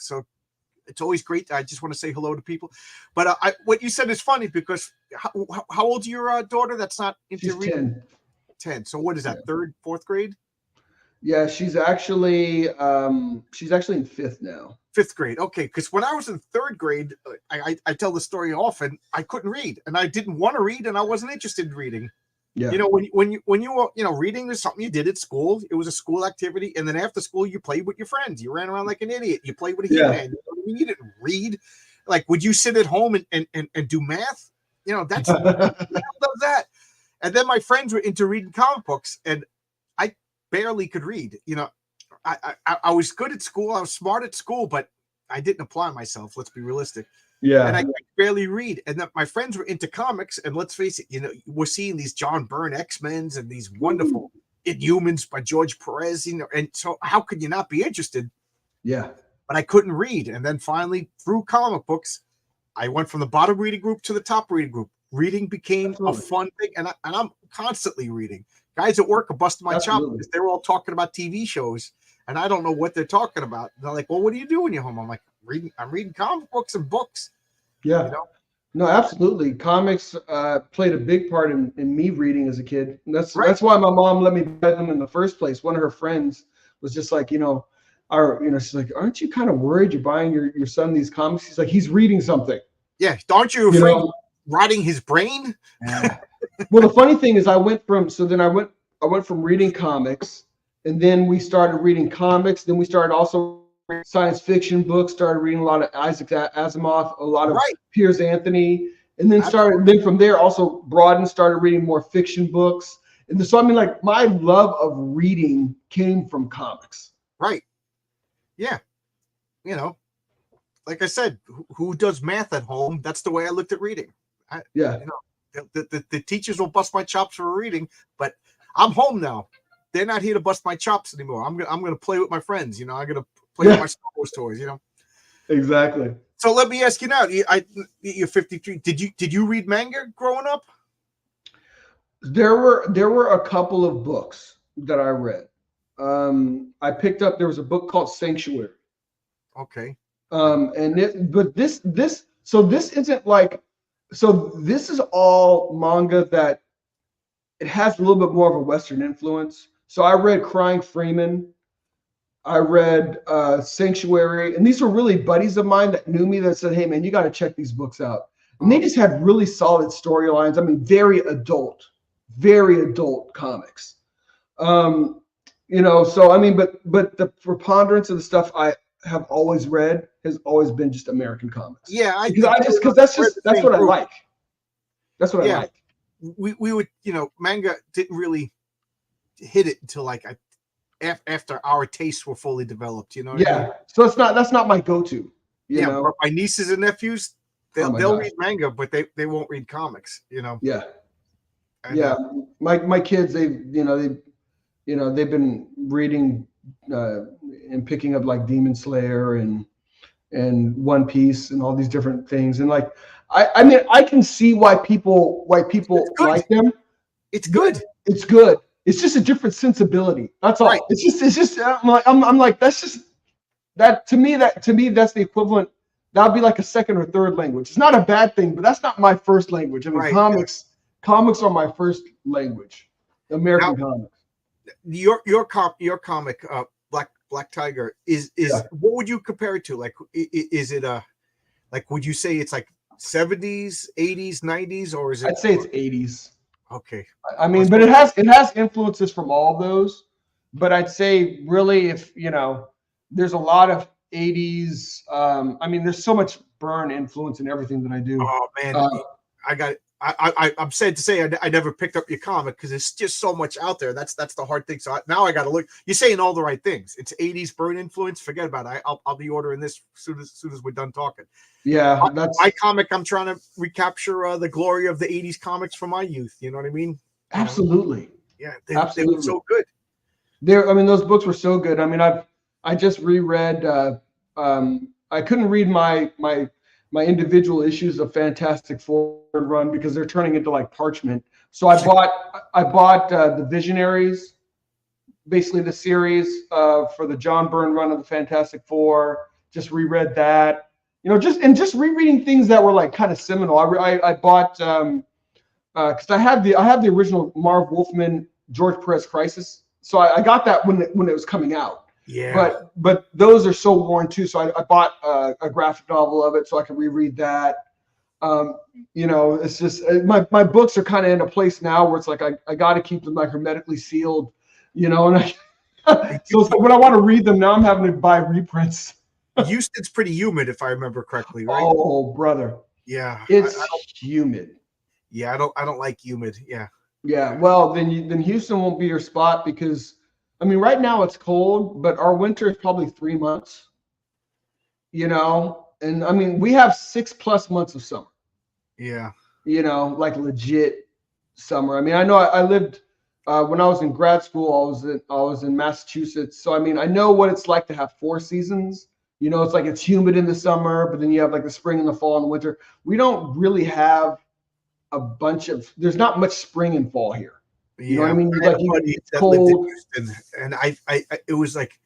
it's always great. I just want to say hello to people. But what you said is funny because how old is your daughter? That's not into She's reading. 10. So what is that? Yeah. 3rd, 4th grade? Yeah, she's actually in fifth now. 5th grade. Okay, because when I was in 3rd grade, I tell the story often. I couldn't read, and I didn't want to read, and I wasn't interested in reading. Yeah. You know, when you were, you know, reading is something you did at school. It was a school activity, and then after school, you played with your friends. You ran around like an idiot. You played with a He-Man. You know what I mean? You didn't read. Like, would you sit at home and do math? You know, that's I love that. And then my friends were into reading comic books, and I barely could read. You know, I was good at school. I was smart at school, but I didn't apply myself. Let's be realistic. Yeah. And I barely read. And then my friends were into comics. And let's face it, you know, we're seeing these John Byrne X-Men's and these wonderful Inhumans by George Perez. You know, and so how could you not be interested? Yeah. But I couldn't read. And then finally, through comic books, I went from the bottom reading group to the top reading group. Reading became a fun thing, and I'm constantly reading. Guys at work are busting my chops because they're all talking about TV shows, and I don't know what they're talking about. And they're like, "Well, what do you do when you're home?" I'm like, I'm reading comic books and books. Yeah. You know? No, absolutely. Comics played a big part in me reading as a kid. And that's why my mom let me buy them in the first place. One of her friends was just like, she's like, "Aren't you kind of worried you're buying your son these comics?" He's like, "He's reading something." Yeah, aren't you afraid of rotting his brain? Well, the funny thing is, I went from reading comics, and then we started reading comics. Then we started also reading science fiction books. Started reading a lot of Isaac Asimov, a lot of Piers Anthony, and then from there also broadened. Started reading more fiction books, and so I mean, like my love of reading came from comics. Right. Yeah. You know, like I said, who does math at home? That's the way I looked at reading. You know, the teachers will bust my chops for reading, but I'm home now. They're not here to bust my chops anymore. I'm gonna play with my friends. You know, I'm gonna play with my Star Wars toys. You know, exactly. So let me ask you now. You're 53. Did you read manga growing up? There were a couple of books that I read. I picked up. There was a book called Sanctuary. Okay. This isn't like. So this is all manga that it has a little bit more of a Western influence. So I read Crying Freeman. I read Sanctuary. And these were really buddies of mine that knew me that said, "Hey, man, you got to check these books out." And they just had really solid storylines. I mean, very adult comics. You know, so I mean, but the preponderance of the stuff I have always read has always been just American comics. Yeah, because that's what I like. That's what I like. We would, you know, manga didn't really hit it until like after our tastes were fully developed. You know. Yeah. I mean? So that's not my go-to. You know? My nieces and nephews, Oh my they'll gosh. read manga, but they won't read comics. Yeah. And, Yeah. My kids, they've been reading and picking up like Demon Slayer and One Piece and all these different things. And like, I mean, I can see why people It's good. like them. It's good. It's good. It's just a different sensibility. That's all. Right. It's just. I'm like that's just that to me. That's the equivalent. That would be like a second or third language. It's not a bad thing, but that's not my first language. I mean, Right. comics are my first language. American comics. Your comic, Black Tiger is what would you compare it to? Like, is it like, would you say it's like 70s, 80s, 90s, or is it? I'd say it's 80s. Okay. I mean, but it has influences from all those. But I'd say really, if there's a lot of 80s. I mean, there's so much Byrne influence in everything that I do. Oh man, I got it. I'm sad to say I never picked up your comic because there's just so much out there. That's the hard thing. So now I got to look. You're saying all the right things. It's 80s Byrne influence. Forget about it. I'll be ordering this as soon as we're done talking. Yeah, that's my comic. I'm trying to recapture the glory of the 80s comics from my youth. You know what I mean? Absolutely. Yeah, they were so good. I mean, those books were so good. I mean, I just reread. I couldn't read my individual issues of Fantastic Four run because they're turning into like parchment. So I bought the Visionaries, basically the series for the John Byrne run of the Fantastic Four. Just reread that. Just rereading things that were like kind of seminal. I bought because I have the original Marv Wolfman George Perez Crisis. So I got that when it was coming out. Yeah. But those are so worn too. So I bought a graphic novel of it so I can reread that. It's just my books are kind of in a place now where it's like I got to keep them like hermetically sealed, and so it's like when I want to read them now, I'm having to buy reprints. Houston's pretty humid, if I remember correctly, right? Oh, brother. Yeah. It's humid. Yeah, I don't like humid. Yeah. Yeah. Well, then Houston won't be your spot because, I mean, right now it's cold, but our winter is probably 3 months. And I mean, we have 6+ months of summer. Yeah. Like legit summer. I mean, I know I lived when I was in grad school. I was in Massachusetts, so I mean, I know what it's like to have 4 seasons. It's like it's humid in the summer, but then you have like the spring and the fall and the winter. We don't really have there's not much spring and fall here. You know what I mean? It's cold. Houston, and it was like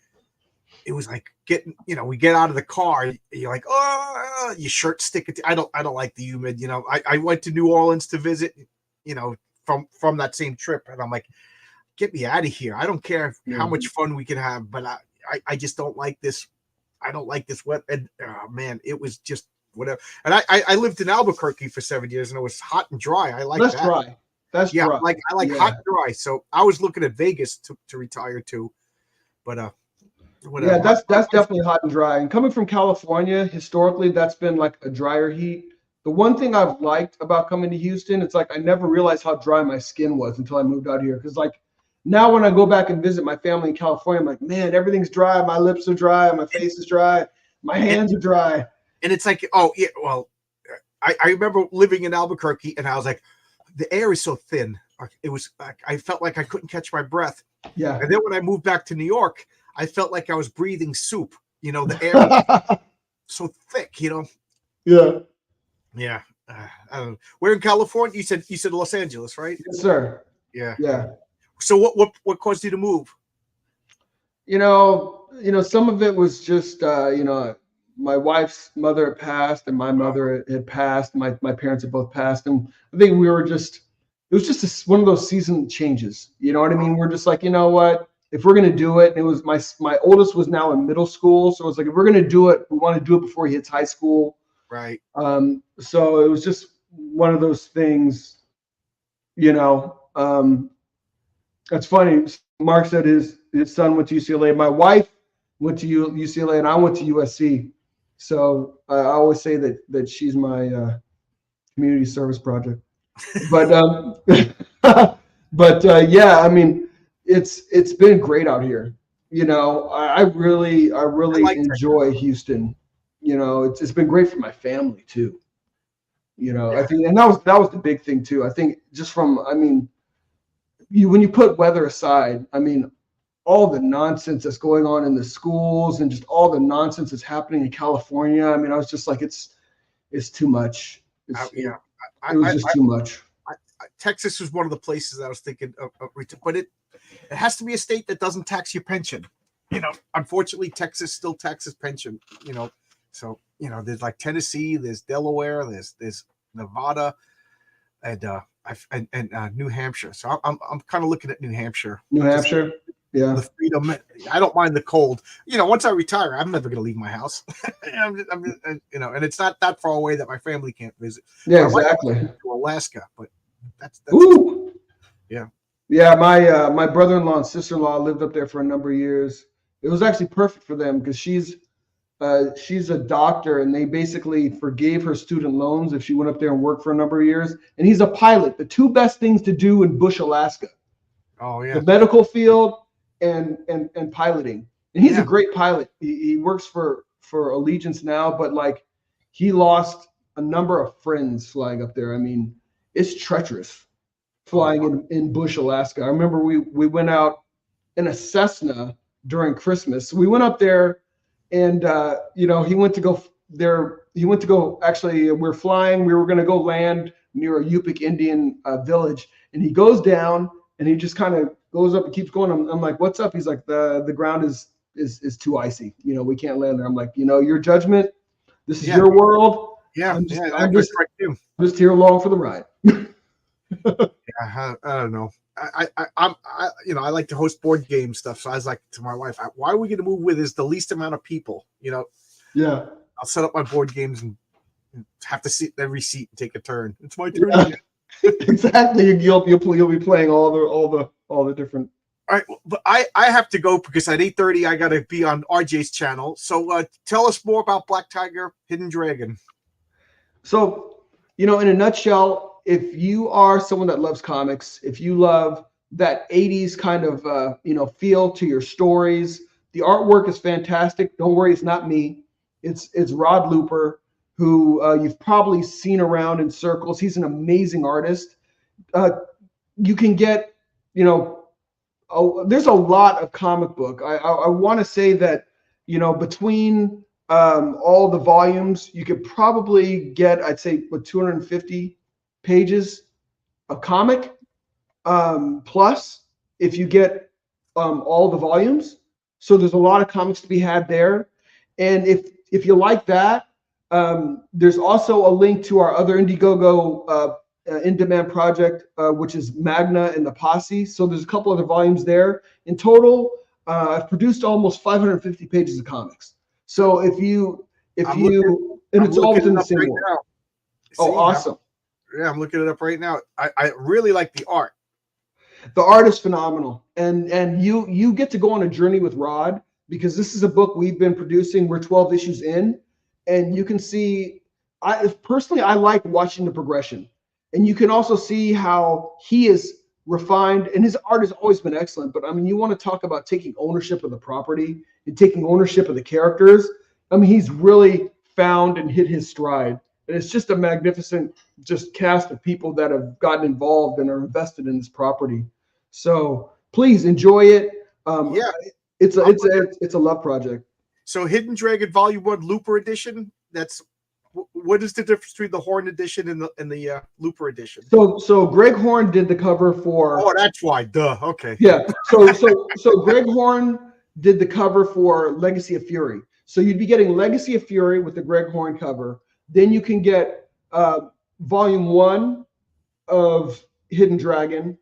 getting, we get out of the car, you're like, oh, your shirt sticking. I don't like the humid. I went to New Orleans to visit, from that same trip, and I'm like, get me out of here. I don't care how much fun we can have, but I just don't like this. I don't like this wet. And man, it was just whatever. And I lived in Albuquerque for 7 years, and it was hot and dry. I like that. Dry. That's dry. I like hot and dry. So I was looking at Vegas to retire to, but whatever. Yeah, that's definitely hot and dry. And coming from California, historically, that's been like a drier heat. The one thing I've liked about coming to Houston, it's like I never realized how dry my skin was until I moved out here. Because like now when I go back and visit my family in California, I'm like, man, everything's dry. My lips are dry. My face is dry. My hands are dry. And it's like, oh, yeah, well, I remember living in Albuquerque, and I was like, the air is so thin. It was, I felt like I couldn't catch my breath. Yeah. And then when I moved back to New York, I felt like I was breathing soup. The air was so thick, Yeah. Yeah. I don't know. Where in California? You said Los Angeles, right? Yes, sir. Yeah. Yeah. So what caused you to move? Some of it was just my wife's mother had passed and my mother had passed. My parents had both passed, and I think it was just one of those season changes. You know what I mean? We're just like, you know what? If we're gonna do it, and it was my oldest was now in middle school, so it's like if we're gonna do it, we want to do it before he hits high school. Right. So it was just one of those things. That's funny. Mark said his son went to UCLA. My wife went to UCLA, and I went to USC. So I always say that she's my community service project. But yeah, I mean, it's been great out here. I really enjoy Houston. It's been great for my family too. You know, Yeah. I think, and that was the big thing too. I think just from, I mean, when you put weather aside, I mean, all the nonsense that's going on in the schools and just all the nonsense that's happening in California. I mean, I was just like, it's too much. Yeah. It was just too much. Texas was one of the places I was thinking of, but it has to be a state that doesn't tax your pension. You know, unfortunately, Texas still taxes pension. You know, so you know, there's like Tennessee, there's Delaware, there's Nevada, and New Hampshire. So I'm kind of looking at New Hampshire. New Hampshire, yeah. The freedom. I don't mind the cold. You know, once I retire, I'm never going to leave my house. You know, and it's not that far away that my family can't visit. Yeah, exactly. To Alaska, but that's Ooh. Yeah. Yeah, my brother-in-law and sister-in-law lived up there for a number of years. It was actually perfect for them because she's a doctor, and they basically forgave her student loans if she went up there and worked for a number of years. And he's a pilot. The two best things to do in Bush, Alaska. Oh yeah. The medical field and piloting. And he's a great pilot. He works for Allegiance now, but like he lost a number of friends flying up there. I mean, it's treacherous flying in Bush, Alaska. I remember we went out in a Cessna during Christmas. We went up there, and you know, he went to go there. He went to go. Actually, we're flying. We were going to go land near a Yupik Indian village, and he goes down, and he just kind of goes up and keeps going. I'm like, "What's up?" He's like, "The ground is too icy. You know, we can't land there." I'm like, "You know, your judgment. This is your world. Yeah, I'm just here along for the ride." I don't know. I'm you know, I like to host board game stuff, so I was like to my wife, why are we going to move with is the least amount of people? You know. Yeah. I'll set up my board games and have to sit in every seat and take a turn. It's my turn. Yeah. Exactly. You'll be playing all the different. All right, but I have to go because at 8:30 I got to be on RJ's channel. So tell us more about Black Tiger, Hidden Dragon. So, you know, in a nutshell, if you are someone that loves comics, if you love that 80s kind of you know, feel to your stories, the artwork is fantastic. Don't worry, it's not me. It's Rod Looper, who you've probably seen around in circles. He's an amazing artist. You can get, you know, there's a lot of comic book. I want to say that, you know, between all the volumes, you could probably get, I'd say, 250 pages of comic, plus if you get all the volumes. So there's a lot of comics to be had there. And if you like that, there's also a link to our other Indiegogo in-demand project, which is Magna and the Posse. So there's a couple other volumes there. In total, I've produced almost 550 pages of comics. So and it's all within the same world. Oh, awesome. Yeah, I'm looking it up right now. I really like the art. The art is phenomenal. And you get to go on a journey with Rod, because this is a book we've been producing. We're 12 issues in, and you can see, I like watching the progression. And you can also see how he is refined, and his art has always been excellent. But I mean, you want to talk about taking ownership of the property and taking ownership of the characters. I mean, he's really found and hit his stride. And it's just a magnificent just cast of people that have gotten involved and are invested in this property. So please enjoy it. Yeah, it's a love project. So Hidden Dragon Volume 1 Looper Edition. What is the difference between the Horn Edition and the Looper Edition? So Greg Horn did the cover for. Oh, that's why. Duh. Okay. Yeah. So Greg Horn did the cover for Legacy of Fury. So you'd be getting Legacy of Fury with the Greg Horn cover. Then you can get Volume 1 of Hidden Dragon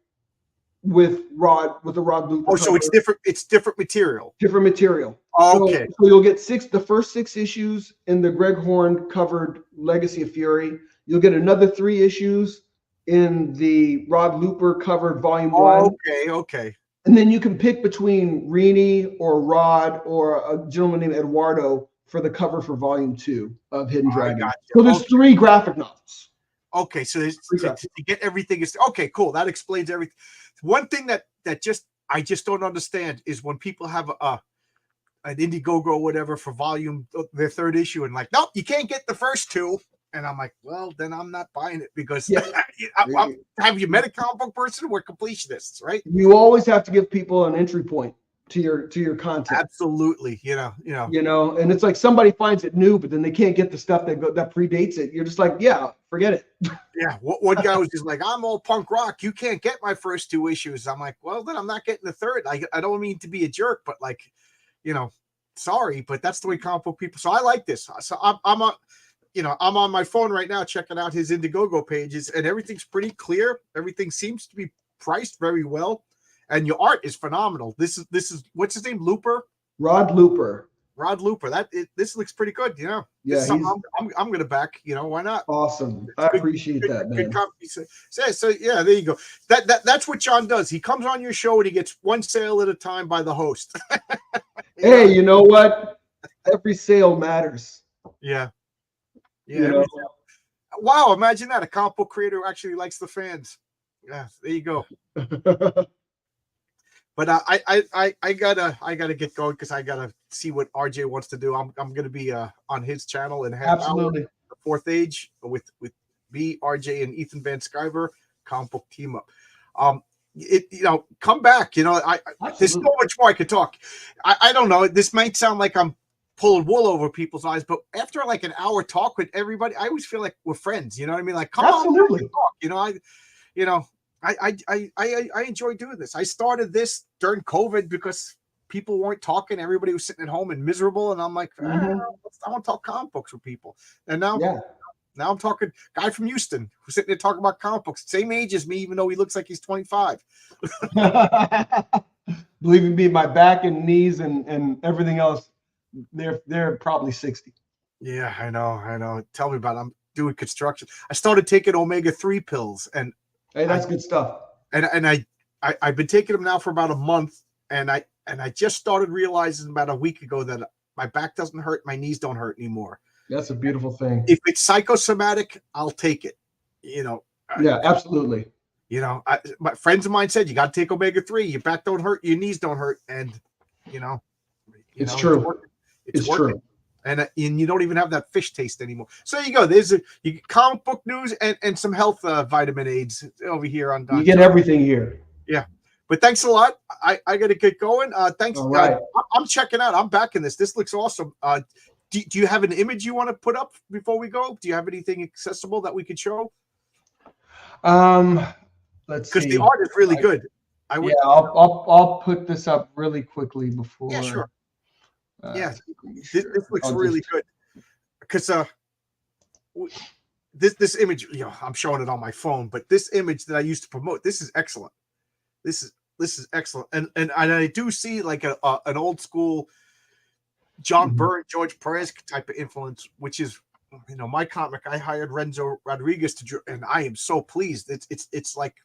with the Rod Looper. Oh, so it's different. It's different material. Different material. Okay. So you'll get the first 6 issues in the Greg Horn covered Legacy of Fury. You'll get another 3 issues in the Rod Looper covered Volume 1. Okay. And then you can pick between Rini or Rod or a gentleman named Eduardo for the cover for Volume 2 of Hidden Dragon. So there's 3 graphic novels. Okay, so to get everything is okay. Cool, that explains everything. One thing that I just don't understand is when people have an Indiegogo or whatever for their 3rd issue, and like, nope, you can't get the first 2. And I'm like, well, then I'm not buying it because Yeah. have you met a comic book person? We're completionists, right? You always have to give people an entry point to your content. Absolutely. And it's like somebody finds it new, but then they can't get the stuff that predates it. You're just like, yeah, forget it. Yeah. One guy was just like, I'm all punk rock. You can't get my first 2 issues. I'm like, well, then I'm not getting the third. I don't mean to be a jerk, but like, sorry, but that's the way comic book people. So I like this. So I'm on my phone right now checking out his Indiegogo pages, and everything's pretty clear. Everything seems to be priced very well, and your art is phenomenal. This is what's his name? Looper. Rod Looper. Rod Looper. This looks pretty good. Yeah, this is I'm gonna back. Why not? Awesome. I appreciate that, man. Good company. So yeah, there you go. That's what John does. He comes on your show and he gets one sale at a time by the host. Hey, you know what? Every sale matters. Yeah. Yeah. Wow, imagine that. A comic book creator who actually likes the fans. Yeah, there you go. But I gotta get going because I gotta see what RJ wants to do. I'm gonna be on his channel in half Absolutely. hour, the Fourth Age with me, RJ, and Ethan Van Sciver, comic book team up. Come back. There's so much more I could talk. I don't know. This might sound like I'm pulling wool over people's eyes, but after like an hour talk with everybody, I always feel like we're friends. You know what I mean? Like, come on, talk. I enjoy doing this. I started this during COVID because people weren't talking. Everybody was sitting at home and miserable, and I'm like, I want to talk comic books with people. And now I'm talking guy from Houston who's sitting there talking about comic books, same age as me, even though he looks like he's 25. Believe me, my back and knees and everything else, they're probably 60. Yeah, I know. Tell me about it. I'm doing construction. I started taking omega-3 pills, and hey, that's good stuff. And I've been taking them now for about a month, and I just started realizing about a week ago that my back doesn't hurt, my knees don't hurt anymore. That's a beautiful thing. If it's psychosomatic, I'll take it. Yeah, absolutely. My friends of mine said you got to take omega-3. Your back don't hurt, your knees don't hurt, and it's true. It's true. And you don't even have that fish taste anymore. So there you go. There's comic book news and some health vitamin aids over here on Don. You get everything here. Yeah. But thanks a lot. I got to get going. Thanks. All right. I'm checking out. I'm backing this. This looks awesome. Do you have an image you want to put up before we go? Do you have anything accessible that we could show? Let's see. Because the art is really good. I'll put this up really quickly before. Yeah, sure. This looks really good. Because this image, I'm showing it on my phone, but this image that I used to promote, this is excellent. This is excellent, and I do see like an old school John Byrne, George Perez type of influence, which is my comic. I hired Renzo Rodriguez to draw, and I am so pleased. It's like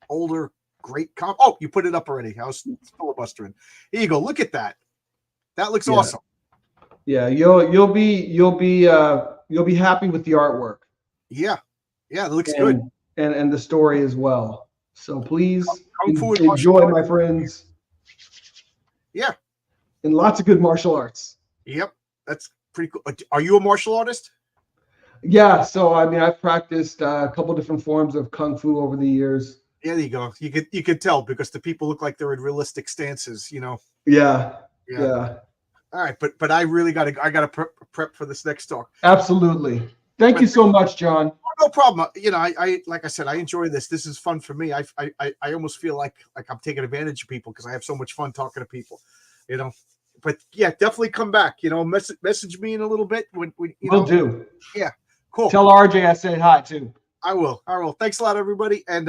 older great comic. Oh, you put it up already. I was filibustering. Here you go. Look at that. That looks awesome. Yeah, you'll be happy with the artwork. Yeah, it looks good, and the story as well. So please enjoy, my friends. Yeah, and lots of good martial arts. Yep, that's pretty cool. Are you a martial artist? Yeah, so I've practiced a couple different forms of kung fu over the years. Yeah, there you go. You could tell because the people look like they're in realistic stances. Yeah. All right, but I really got to prep for this next talk. Absolutely. Thank you so much, John. No problem. I like I said, I enjoy this. This is fun for me. I almost feel like I'm taking advantage of people because I have so much fun talking to people. But yeah, definitely come back. Message me in a little bit when Will do. Yeah, cool. Tell RJ I said hi too. I will. Thanks a lot, everybody, and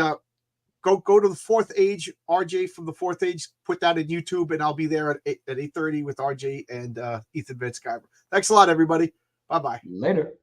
go to the Fourth Age. RJ from the Fourth Age. Put that in YouTube, and I'll be there at 8:30 with RJ and Ethan Van Sciver. Thanks a lot, everybody. Bye-bye. Later.